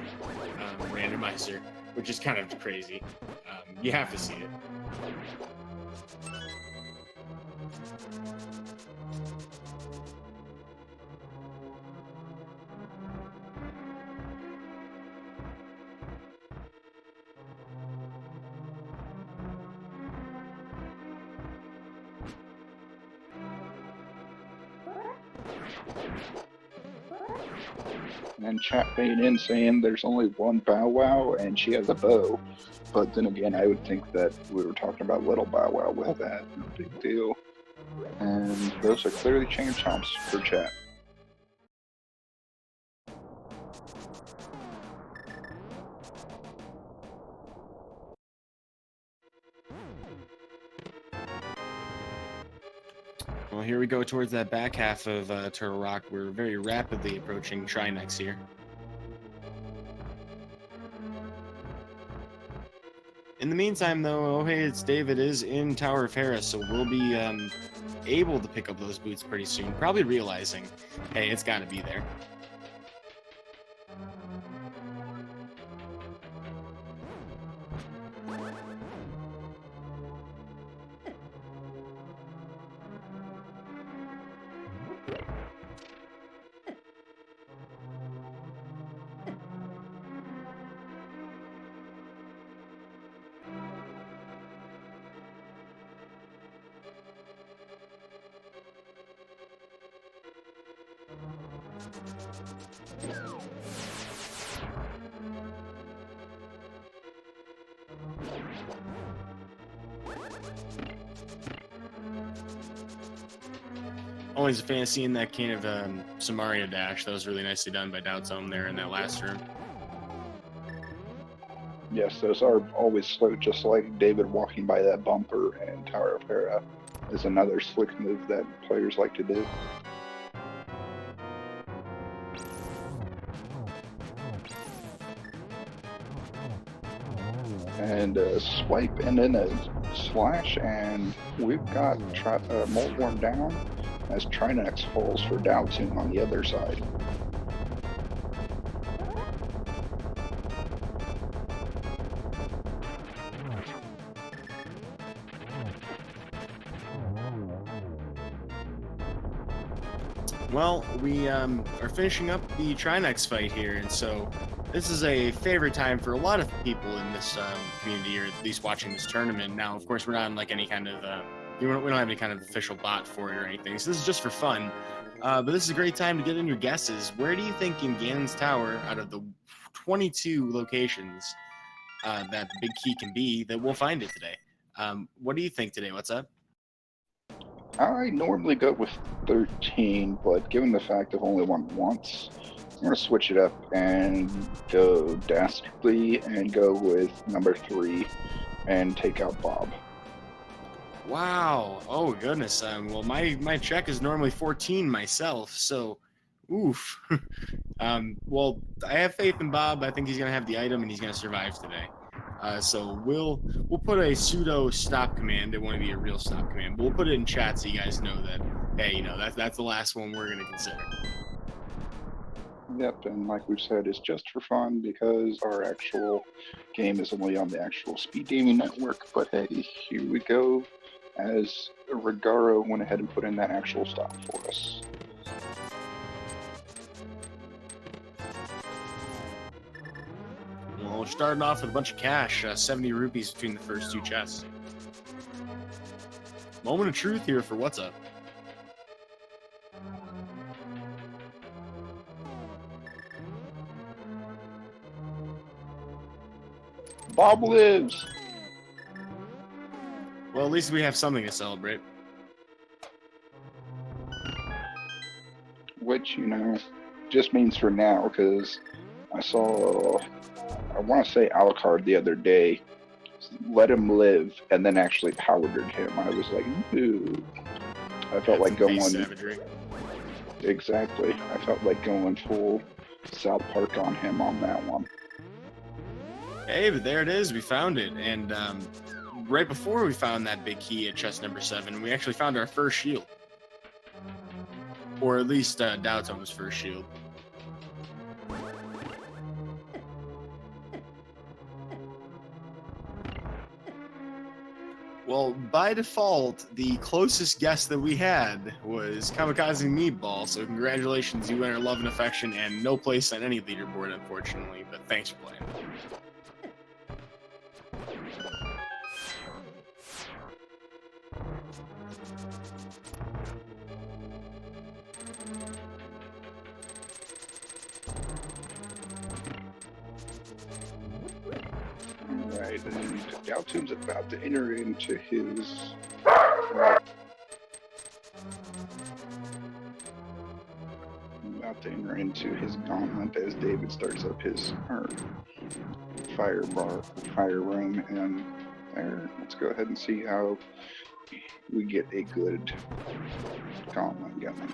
randomizer, which is kind of crazy. You have to see it. And chat weighing in saying there's only one Bow Wow and she has a bow. But then again, I would think that we were talking about little Bow Wow with that. No big deal. And those are clearly chain chomps for chat. Well, here we go towards that back half of Turtle Rock. We're very rapidly approaching Trinex here. In the meantime, though, OhHeyItsDavid is in Tower of Hera, so we'll be able to pick up those boots pretty soon. Probably realizing, hey, it's got to be there. Always a fan of seeing that kind of Samaria dash. That was really nicely done by daotmb there in that last room. Yes, those are always slow, just like David walking by that bumper, and Tower of Hera is another slick move that players like to do. And a swipe and then a slash, and we've got Moltworn down as Trinex falls for daotmb on the other side. Well, we are finishing up the Trinex fight here, and so this is a favorite time for a lot of people in this community, or at least watching this tournament. Now, of course, we're not in like any kind of we don't have any kind of official bot for it or anything, so this is just for fun. But this is a great time to get in your guesses. Where do you think in Ganon's Tower, out of the 22 locations that Big Key can be, that we'll find it today? What do you think today? What's up? I normally go with 13, but given the fact I've only won once, I'm going to switch it up and go dastardly and go with number 3 and take out Bob. Wow. Oh, goodness. Well, my check is normally 14 myself, so oof. Well, I have faith in Bob. I think he's going to have the item and he's going to survive today. So we'll put a pseudo stop command. It won't be a real stop command, but we'll put it in chat so you guys know that, hey, you know, that's the last one we're going to consider. Yep, and like we've said, it's just for fun because our actual game is only on the actual Speed Gaming Network. But hey, here we go, as Regaro went ahead and put in that actual stop for us. Well, we're starting off with a bunch of cash, 70 rupees between the first 2 chests. Moment of truth here for what's up. Bob lives! Well, at least we have something to celebrate. Which, you know, just means for now, because I saw, I want to say Alucard the other day, let him live, and then actually powdered him. I was like, ooh. I felt like going... Savagery. Exactly. I felt like going full South Park on him on that one. Hey, but there it is. We found it. And right before we found that big key at chest number 7, we actually found our first shield. Or at least daotm's first shield. Well, by default, the closest guess that we had was Kamikaze Meatball, so congratulations, you win our love and affection, and no place on any leaderboard, unfortunately, but thanks for playing. Alright, and daotm's about to enter into his... about to enter into his gauntlet as David starts up his fire room, and there, let's go ahead and see how we get a good gauntlet going.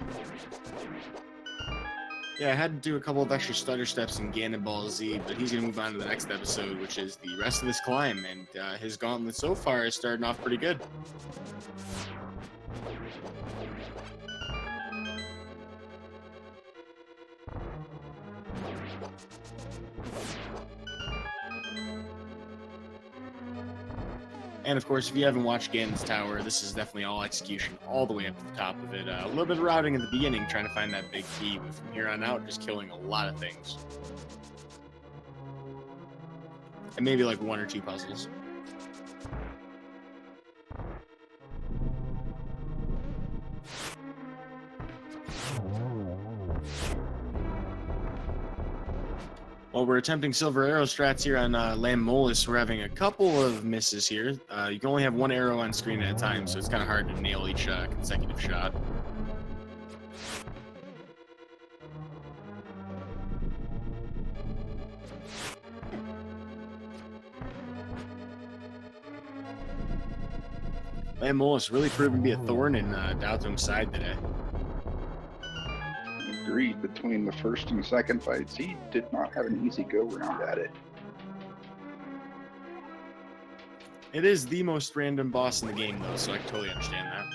Yeah, I had to do a couple of extra stutter steps in Ganon Ball Z, but he's going to move on to the next episode, which is the rest of this climb, and his gauntlet so far is starting off pretty good. And of course, if you haven't watched Ganon's Tower, this is definitely all execution all the way up to the top of it. A little bit of routing in the beginning, trying to find that big key, but from here on out, just killing a lot of things. And maybe like 1 or 2 puzzles. While we're attempting silver arrow strats here on Lammolis, we're having a couple of misses here. You can only have 1 arrow on screen at a time, so it's kind of hard to nail each consecutive shot. Lammolis really proving to be a thorn in daotm's side today. Agreed. Between the first and second fights, he did not have an easy go round at it. It is the most random boss in the game, though, so I can totally understand that.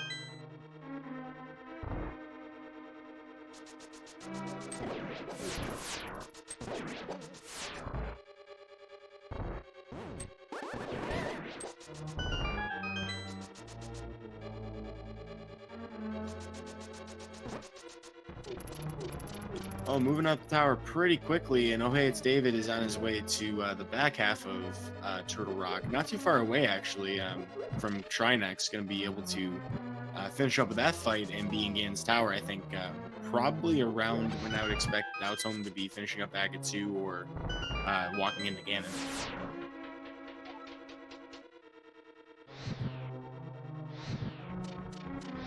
Oh, moving up the tower pretty quickly, and OhHeyItsDavid is on his way to the back half of Turtle Rock. Not too far away, actually, from Trinex. Going to be able to finish up with that fight and be in Ganon's Tower, I think, probably around when I would expect daotm to be finishing up Agate 2 or walking into Ganon.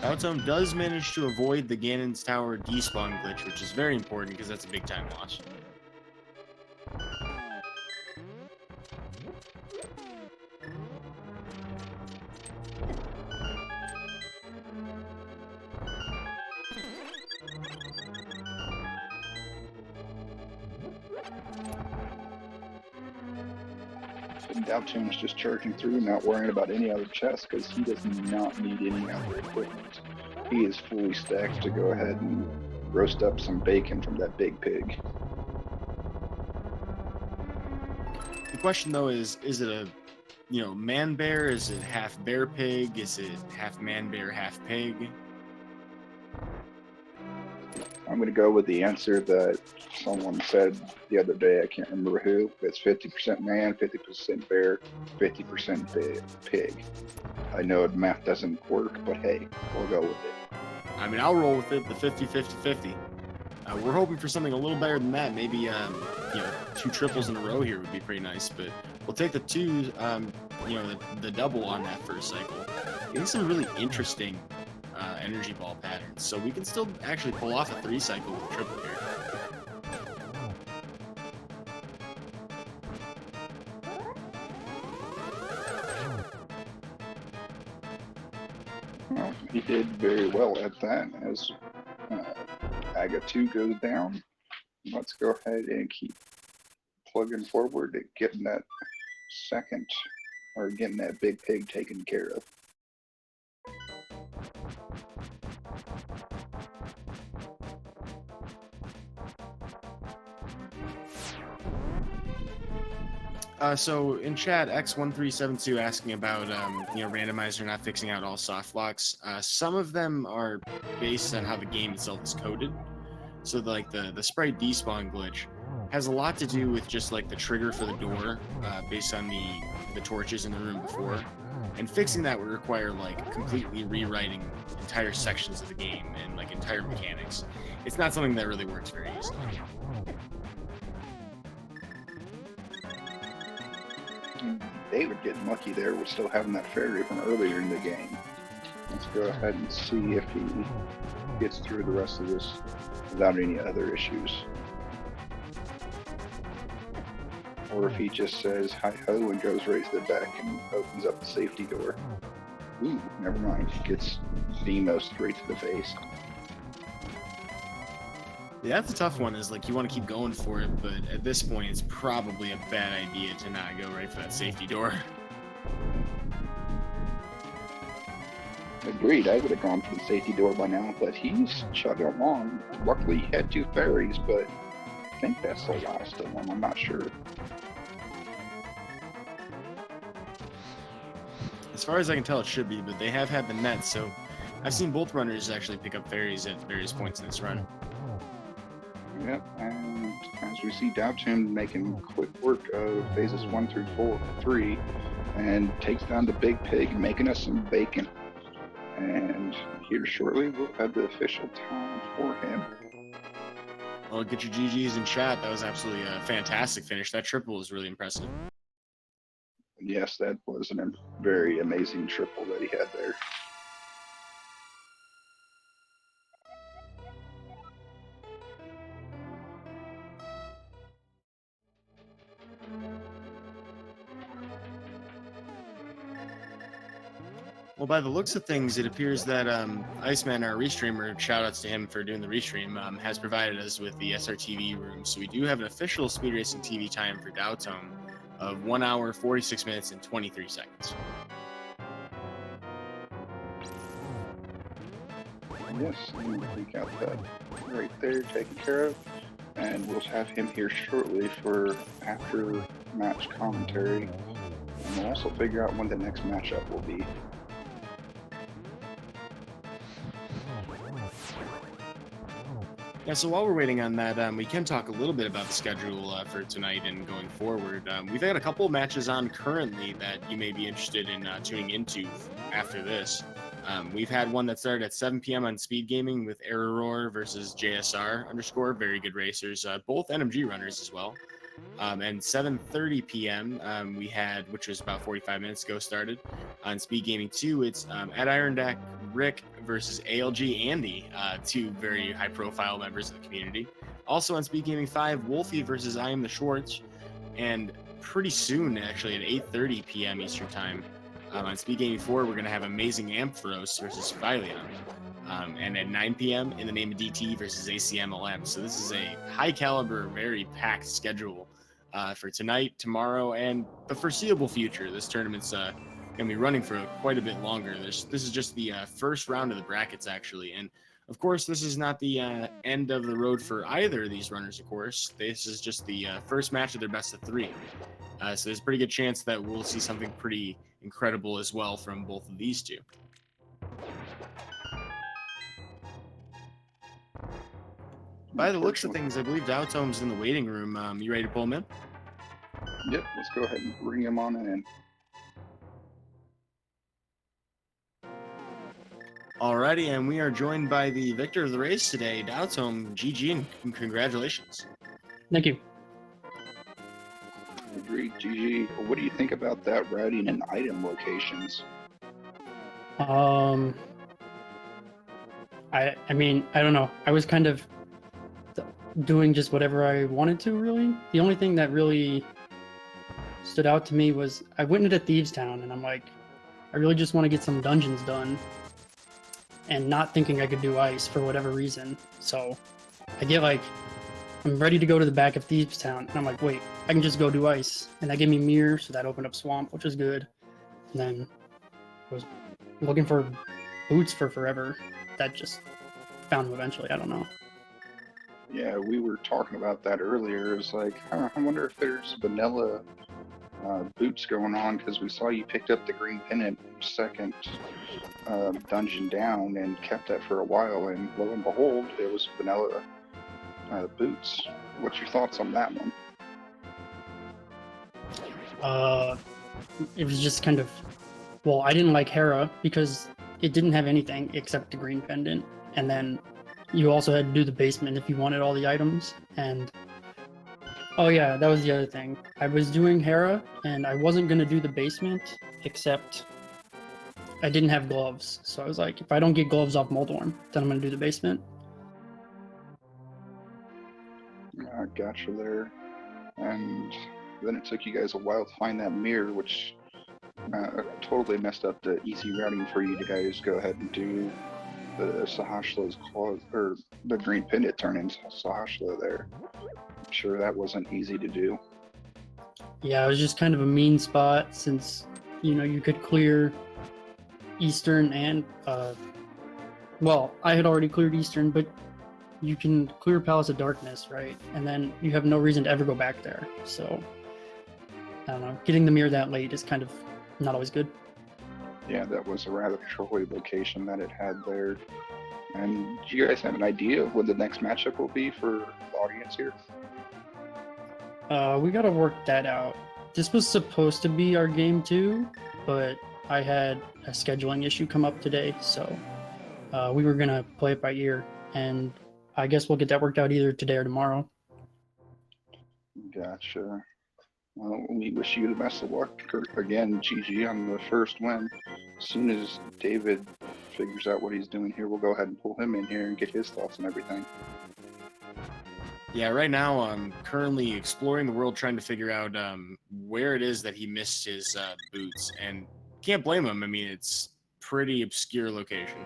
daotm does manage to avoid the Ganon's Tower despawn glitch, which is very important because that's a big time loss. daotm's just charging through, not worrying about any other chests because he does not need any other equipment. He is fully stacked to go ahead and roast up some bacon from that big pig. The question though is it a man bear? Is it half bear pig? Is it half man bear, half pig? I'm going to go with the answer that someone said the other day. I can't remember who. It's 50% man, 50% bear, 50% pig. I know math doesn't work, but hey, we'll go with it. I mean, I'll roll with it, the 50-50-50. We're hoping for something a little better than that. Maybe 2 triples in a row here would be pretty nice, but we'll take the 2, the double on that first cycle. Getting some really interesting energy ball patterns, so we can still actually pull off a 3 cycle with a triple here. Well, he did very well at that. As Agate 2 goes down, let's go ahead and keep plugging forward to getting that second, or getting that big pig taken care of. So in chat, X1372 asking about Randomizer not fixing out all soft locks. Some of them are based on how the game itself is coded. So like the sprite despawn glitch has a lot to do with just like the trigger for the door based on the torches in the room before. And fixing that would require like completely rewriting entire sections of the game and like entire mechanics. It's not something that really works very easily. David getting lucky there with still having that fairy from earlier in the game. Let's go ahead and see if he gets through the rest of this without any other issues. Or if he just says hi-ho and goes right to the back and opens up the safety door. Ooh, never mind. Gets Demo straight to the face. Yeah, that's a tough one. Is like you want to keep going for it, but at this point, it's probably a bad idea to not go right for that safety door. Agreed, I would have gone for the safety door by now, but he's chugging along. Luckily, he had 2 fairies, but I think that's the last of them. I'm not sure. As far as I can tell, it should be, but they have had the nets, so I've seen both runners actually pick up fairies at various points in this run. Yep, and as we see daotmb making quick work of phases 1 through 3, and takes down the big pig, making us some bacon. And here shortly, we'll have the official time for him. Well, get your GGs in chat. That was absolutely a fantastic finish. That triple was really impressive. Yes, that was a very amazing triple that he had there. Well, by the looks of things, it appears that Iceman, our restreamer, shoutouts to him for doing the restream, has provided us with the SRTV room. So we do have an official speed racing TV time for daotmb of 1 hour, 46 minutes, and 23 seconds. Yes, and we got that right there taken care of. And we'll have him here shortly for after match commentary. And we'll also figure out when the next matchup will be. Yeah, so while we're waiting on that, we can talk a little bit about the schedule for tonight and going forward. We've had a couple of matches on currently that you may be interested in tuning into after this. We've had one that started at 7 p.m. on Speed Gaming with Error versus JSR_, very good racers, both NMG runners as well. And 7:30 p.m. We had, which was about 45 minutes ago, started on Speed Gaming 2. It's at Iron Deck Rick versus ALG Andy, 2 very high-profile members of the community. Also on Speed Gaming 5, Wolfie versus I Am the Schwartz, and pretty soon, actually at 8:30 p.m. Eastern Time, on Speed Gaming 4, we're going to have Amazing Ampharos versus Philion. And at 9 p.m. In the Name of DT versus ACMLM. So this is a high caliber, very packed schedule for tonight, tomorrow, and the foreseeable future. This tournament's going to be running for quite a bit longer. This is just the first round of the brackets, actually. And of course, this is not the end of the road for either of these runners, of course. This is just the first match of their best of 3. So there's a pretty good chance that we'll see something pretty incredible as well from both of these 2. By the looks of things, I believe daotm's in the waiting room. You ready to pull him in? Yep, let's go ahead and bring him on in. Alrighty, and we are joined by the victor of the race today, daotmb. GG and congratulations. Thank you. Agreed, GG. What do you think about that routing and item locations? I mean, I don't know. I was kind of doing just whatever I wanted to, really. The only thing that really stood out to me was I went into Thieves Town, and I'm like, I really just want to get some dungeons done, and not thinking I could do ice for whatever reason. So I get like, I'm ready to go to the back of Thieves Town, and I'm like, wait, I can just go do ice. And that gave me Mirror, so that opened up Swamp, which was good. And then I was looking for boots for forever. That just found them eventually. I don't know. Yeah, we were talking about that earlier. It's like, I wonder if there's vanilla boots going on, because we saw you picked up the green pennant second dungeon down and kept that for a while, and lo and behold, it was vanilla boots. What's your thoughts on that one? It was just kind of, well, I didn't like Hera because it didn't have anything except the green pendant, and then you also had to do the basement if you wanted all the items. And oh yeah, that was the other thing. I was doing Hera, and I wasn't gonna do the basement, except I didn't have gloves. So I was like, if I don't get gloves off Moldorm, then I'm gonna do the basement. I gotcha there. And then it took you guys a while to find that mirror, which totally messed up the easy routing for you to guys go ahead and do the Sahashla's clause, or the green pindit turn into Sahashla there. I'm sure that wasn't easy to do. Yeah, it was just kind of a mean spot since, you know, you could clear Eastern and, well, I had already cleared Eastern, but you can clear Palace of Darkness, right? And then you have no reason to ever go back there. So, I don't know. Getting the mirror that late is kind of not always good. Yeah, that was a rather trolly location that it had there. And do you guys have an idea of what the next matchup will be for the audience here? We gotta work that out. This was supposed to be our game 2, but I had a scheduling issue come up today, so we were gonna play it by ear, and I guess we'll get that worked out either today or tomorrow. Gotcha. Well, we wish you the best of luck. Again, GG on the first win. As soon as David figures out what he's doing here, we'll go ahead and pull him in here and get his thoughts and everything. Yeah, right now I'm currently exploring the world, trying to figure out where it is that he missed his boots, and can't blame him. I mean, it's pretty obscure location.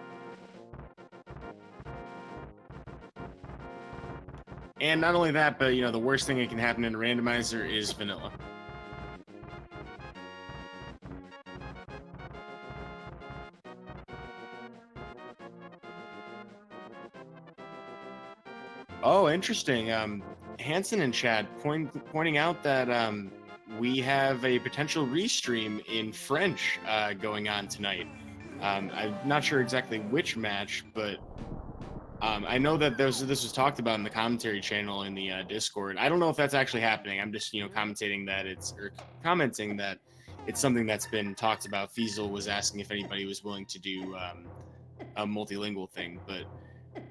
And not only that, but you know, the worst thing that can happen in a randomizer is vanilla. Oh, interesting. Hanson in chat pointing out that we have a potential restream in French going on tonight. I'm not sure exactly which match, but I know that this was talked about in the commentary channel in the Discord. I don't know if that's actually happening. I'm just commenting that commenting that it's something that's been talked about. Fiesel was asking if anybody was willing to do a multilingual thing, but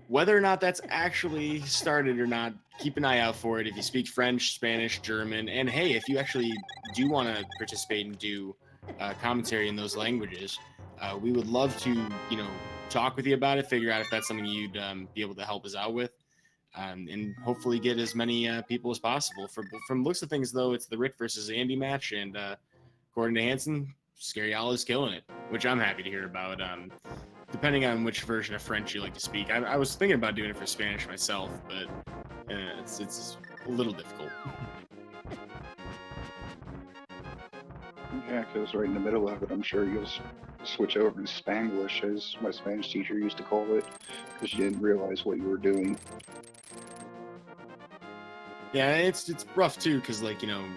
whether or not that's actually started or not, keep an eye out for it. If you speak French, Spanish, German, and hey, if you actually do want to participate and do commentary in those languages, we would love to, talk with you about it, figure out if that's something you'd be able to help us out with, and hopefully get as many people as possible. From looks of things, though, it's the Rick versus Andy match, and according to Hanson, Scarial is killing it, which I'm happy to hear about. Depending on which version of French you like to speak. I was thinking about doing it for Spanish myself, but it's a little difficult. Yeah, because right in the middle of it, I'm sure you'll switch over to Spanglish, as my Spanish teacher used to call it, because you didn't realize what you were doing. Yeah, it's rough too, because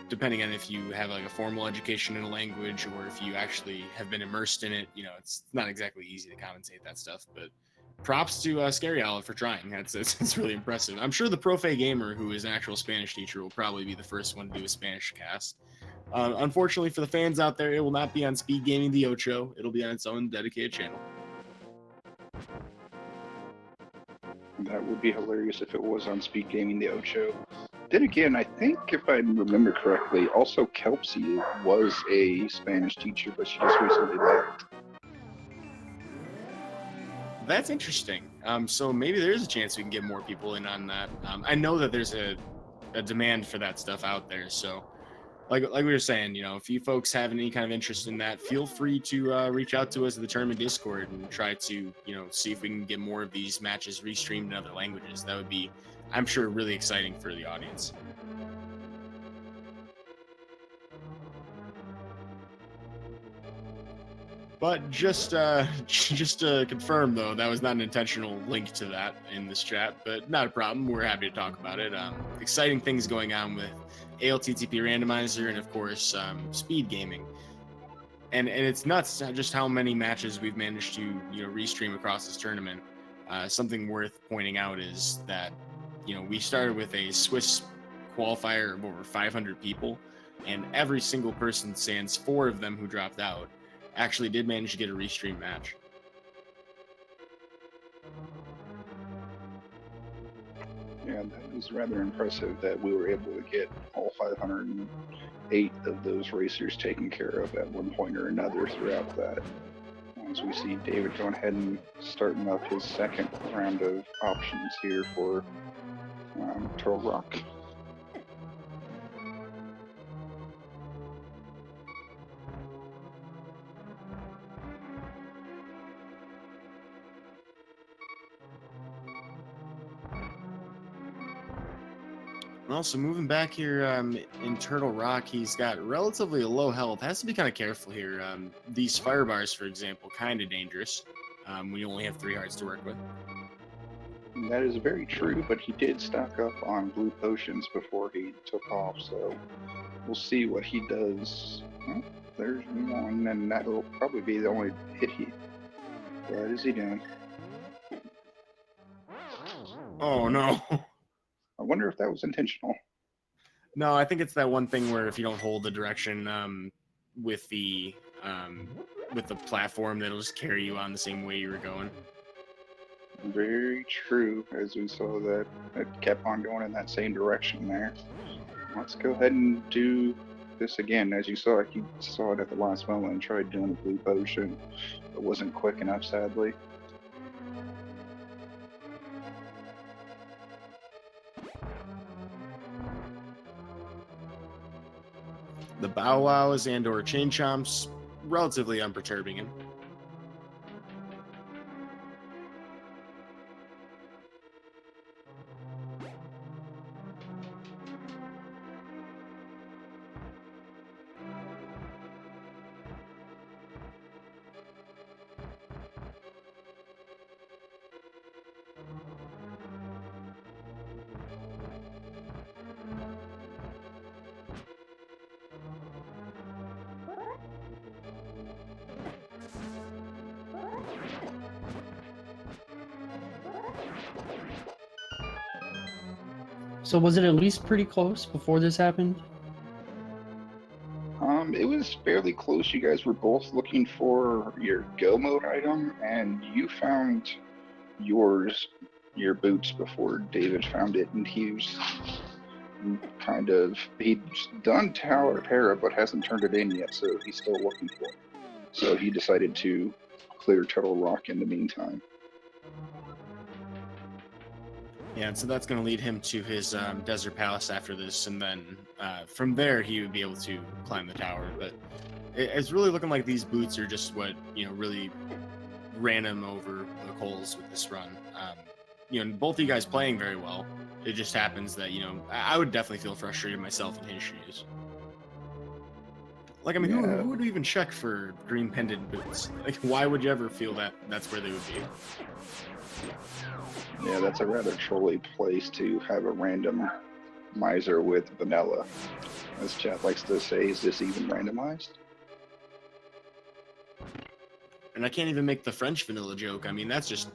depending on if you have like a formal education in a language or if you actually have been immersed in it, it's not exactly easy to commentate that stuff. But props to Scary Owl for trying. It's really impressive. I'm sure the Profe Gamer, who is an actual Spanish teacher, will probably be the first one to do a Spanish cast. Unfortunately for the fans out there, it will not be on Speed Gaming the Ocho. It'll be on its own dedicated channel. That would be hilarious if it was on Speed Gaming the Ocho. Then again, I think if I remember correctly, also Kelpsy was a Spanish teacher, but she just recently left. That's interesting. So maybe there is a chance we can get more people in on that. I know that there's a demand for that stuff out there. So, like we were saying, if you folks have any kind of interest in that, feel free to reach out to us at the tournament Discord and try to, see if we can get more of these matches restreamed in other languages. That would be, I'm sure, really exciting for the audience. But just to confirm, though, that was not an intentional link to that in this chat, but not a problem. We're happy to talk about it. Exciting things going on with ALTTP Randomizer and, of course, Speed Gaming. And it's nuts just how many matches we've managed to, restream across this tournament. Something worth pointing out is that, we started with a Swiss qualifier of over 500 people, and every single person, sans 4 of them who dropped out, actually did manage to get a restream match. Yeah, that was rather impressive that we were able to get all 508 of those racers taken care of at one point or another throughout that. As we see David going ahead and starting up his second round of options here for Turtle Rock. Also, moving back here in Turtle Rock, he's got relatively low health. Has to be kind of careful here. These fire bars, for example, kind of dangerous when you only have 3 hearts to work with. And that is very true, but he did stock up on blue potions before he took off, so we'll see what he does. Well, there's one, and that will probably be the only hit he. What is he doing? Oh, no. I wonder if that was intentional. No, I think it's that one thing where if you don't hold the direction with the platform, that'll just carry you on the same way you were going. Very true, as we saw that it kept on going in that same direction there. Let's go ahead and do this again. As you saw, he saw it at the last moment and tried doing a blue potion. It wasn't quick enough, sadly. The Bow Wows and or Chain Chomps, relatively unperturbing him. So was it at least pretty close before this happened? It was fairly close. You guys were both looking for your go mode item, and you found your boots before David found it, and he's done Tower Para, but hasn't turned it in yet, so he's still looking for it. So he decided to clear Turtle Rock in the meantime. Yeah, and so that's going to lead him to his Desert Palace after this, and then from there he would be able to climb the tower. But it's really looking like these boots are just what really ran him over the coals with this run. Both of you guys playing very well. It just happens that I would definitely feel frustrated myself in his shoes. Like, I mean, Yeah. who would even check for green pendant boots? Like, why would you ever feel that that's where they would be? Yeah, that's a rather trolly place to have a randomizer with vanilla. As chat likes to say, is this even randomized? And I can't even make the French vanilla joke. I mean, that's just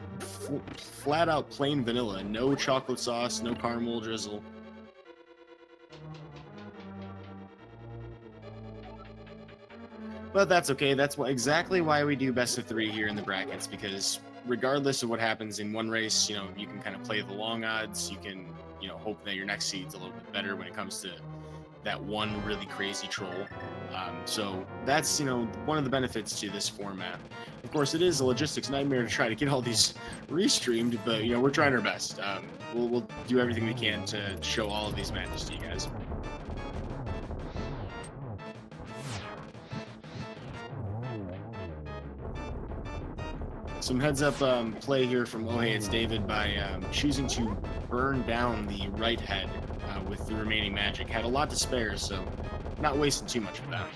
flat out plain vanilla. No chocolate sauce, no caramel drizzle. But that's okay. That's exactly why we do best of 3 here in the brackets, because regardless of what happens in one race, you can kind of play the long odds. You can, hope that your next seed's a little bit better when it comes to that one really crazy troll. So that's, one of the benefits to this format. Of course, it is a logistics nightmare to try to get all these restreamed, but, we're trying our best. We'll do everything we can to show all of these matches to you guys. Some heads up play here from OhHeyItsDavid by choosing to burn down the right head with the remaining magic. Had a lot to spare, so not wasting too much of that.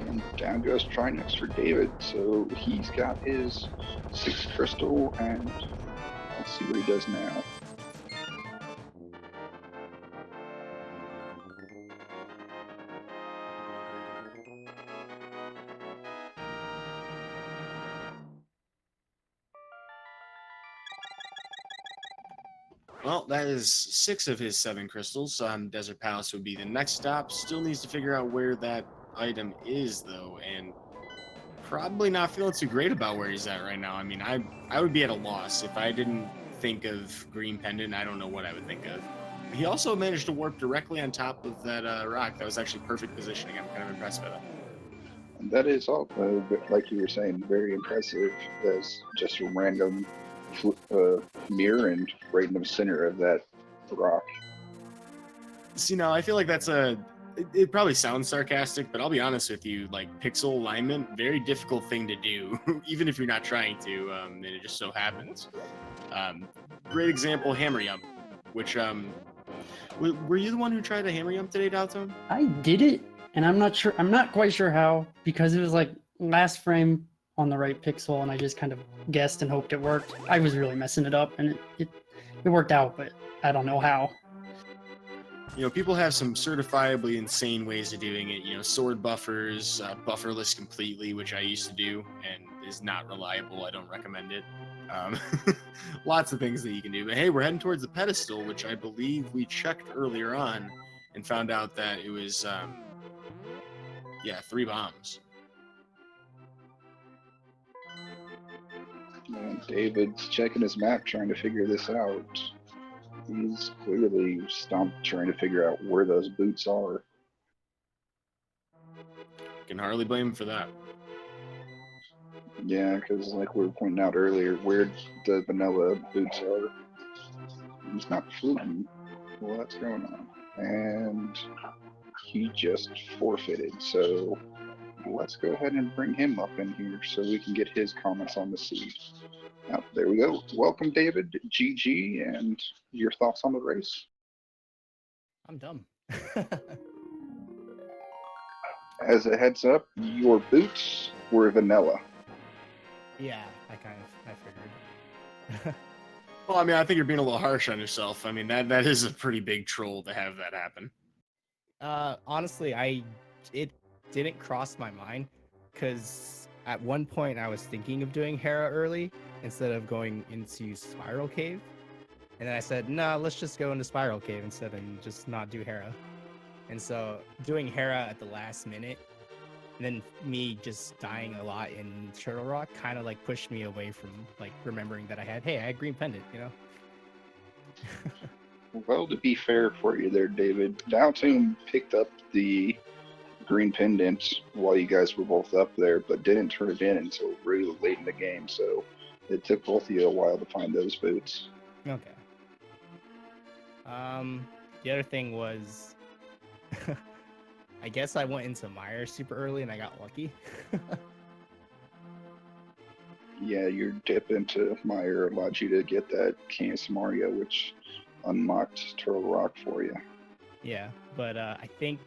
And down goes Trinex for David, so he's got his 6th crystal, and let's see what he does now. Well, that is 6 of his 7 crystals. Desert Palace would be the next stop. Still needs to figure out where that item is, though, and probably not feeling too great about where he's at right now. I mean, I would be at a loss. If I didn't think of Green Pendant, I don't know what I would think of. He also managed to warp directly on top of that rock. That was actually perfect positioning. I'm kind of impressed by that. And that is also, like you were saying, very impressive as just a random mirror and right in the center of that rock. So, I feel like that's it probably sounds sarcastic, but I'll be honest with you, like pixel alignment, very difficult thing to do, even if you're not trying to, and it just so happens. Great example, hammer yump, which were you the one who tried a hammer yump today, Dalton? I did it, and I'm not quite sure how, because it was like last frame on the right pixel, and I just kind of guessed and hoped it worked. I was really messing it up, and it worked out, but I don't know how. You know, people have some certifiably insane ways of doing it. You know, sword buffers, bufferless completely, which I used to do and is not reliable. I don't recommend it. Um, lots of things that you can do. But hey, we're heading towards the pedestal, which I believe we checked earlier on and found out that it was, 3 bombs. And David's checking his map, trying to figure this out. He's clearly stumped trying to figure out where those boots are. Can hardly blame him for that. Yeah, because like we were pointing out earlier, where the vanilla boots are, he's not floating. What's going on? And he just forfeited, so let's go ahead and bring him up in here so we can get his comments on the seed. Now, there we go. Welcome, David, GG, and your thoughts on the race. I'm dumb. As a heads up, your boots were vanilla. Yeah, I figured. Well, I mean, I think you're being a little harsh on yourself. I mean, that is a pretty big troll to have that happen. Honestly, it didn't cross my mind because at one point I was thinking of doing Hera early instead of going into Spiral Cave, and then I said, no, let's just go into Spiral Cave instead and just not do Hera. And so doing Hera at the last minute, and then me just dying a lot in Turtle Rock kind of like pushed me away from like remembering that I had green pendant, you know? Well, to be fair for you there, David, daotmb picked up the green pendant while you guys were both up there, but didn't turn it in until really late in the game, so it took both of you a while to find those boots. Okay. The other thing was, I guess I went into Mire super early and I got lucky. Yeah, your dip into Mire allowed you to get that Canis Mario, which unlocked Turtle Rock for you. Yeah, but I think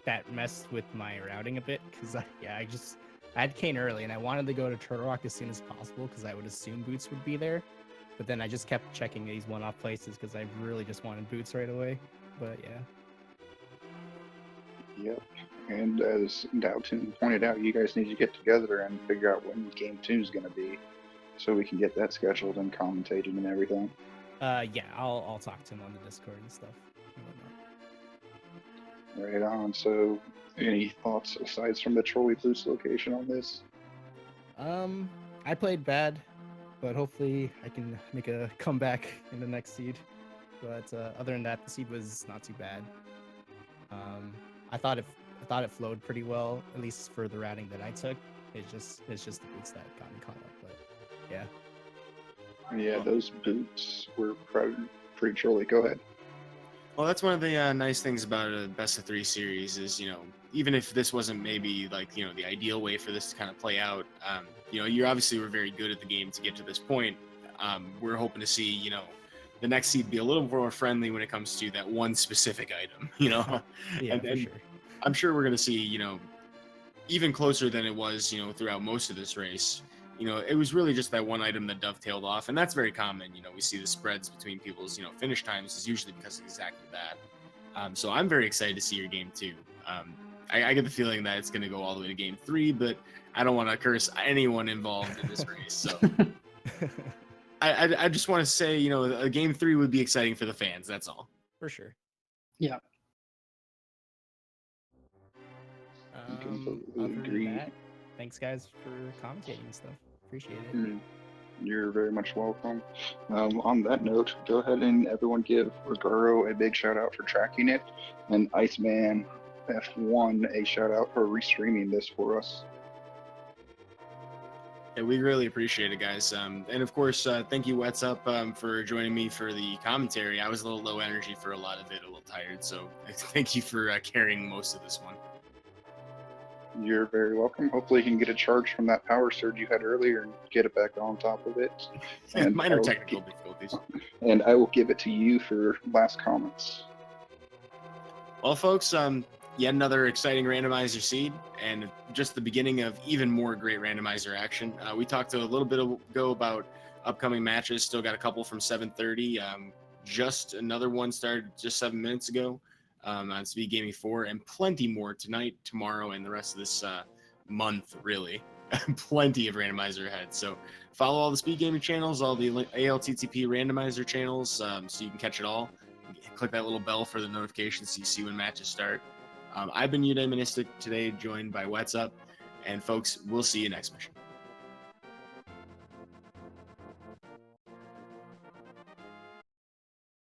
that messed with my routing a bit because I had Kane early and I wanted to go to Turtle Rock as soon as possible because I would assume boots would be there. But then I just kept checking these one-off places because I really just wanted boots right away. But yeah. Yep. And as daotmb pointed out, you guys need to get together and figure out when game 2 is going to be so we can get that scheduled and commentated and everything. Yeah, I'll talk to him on the Discord and stuff. And Right on. So, any thoughts aside from the Trolley Boost location on this? I played bad, but hopefully I can make a comeback in the next seed. But other than that, the seed was not too bad. I thought it flowed pretty well, at least for the routing that I took. It's just the boots that got me caught up. But yeah. Yeah, those boots were pretty trolly. Go ahead. Well, that's one of the nice things about a best of 3 series is, you know, even if this wasn't maybe like, you know, the ideal way for this to kind of play out, you know, you obviously were very good at the game to get to this point. We're hoping to see, you know, the next seed be a little more friendly when it comes to that one specific item, you know. Yeah, and for sure. I'm sure we're going to see, you know, even closer than it was, you know, throughout most of this race. You know, it was really just that one item that dovetailed off, and that's very common. You know, we see the spreads between people's, you know, finish times is usually because of exactly that. So I'm very excited to see your game 2. I get the feeling that it's going to go all the way to game 3, but I don't want to curse anyone involved in this race. So I just want to say, you know, a game 3 would be exciting for the fans. That's all. For sure. Yeah. Completely Other agree. than that, thanks guys for commentating and stuff. Appreciate it. You're very much welcome. On that note, go ahead and everyone give Rogaro a big shout out for tracking it, and Iceman F1 a shout out for restreaming this for us. Yeah, we really appreciate it, guys. And of course, thank you, What's Up, for joining me for the commentary. I was a little low energy for a lot of it, a little tired. So thank you for carrying most of this one. You're very welcome. Hopefully you can get a charge from that power surge you had earlier and get it back on top of it. And Minor I will technical difficulties. And I will give it to you for last comments. Well, folks, yet another exciting randomizer seed, and just the beginning of even more great randomizer action. We talked a little bit ago about upcoming matches. Still got a couple from 7:30. Just another one started just 7 minutes ago on Speed Gaming 4, and plenty more tonight, tomorrow, and the rest of this month, really. Plenty of randomizer ahead. So follow all the Speed Gaming channels, all the ALTTP randomizer channels, so you can catch it all. Click that little bell for the notifications so you see when matches start. I've been daotmb today, joined by What's Up, and folks, we'll see you next mission.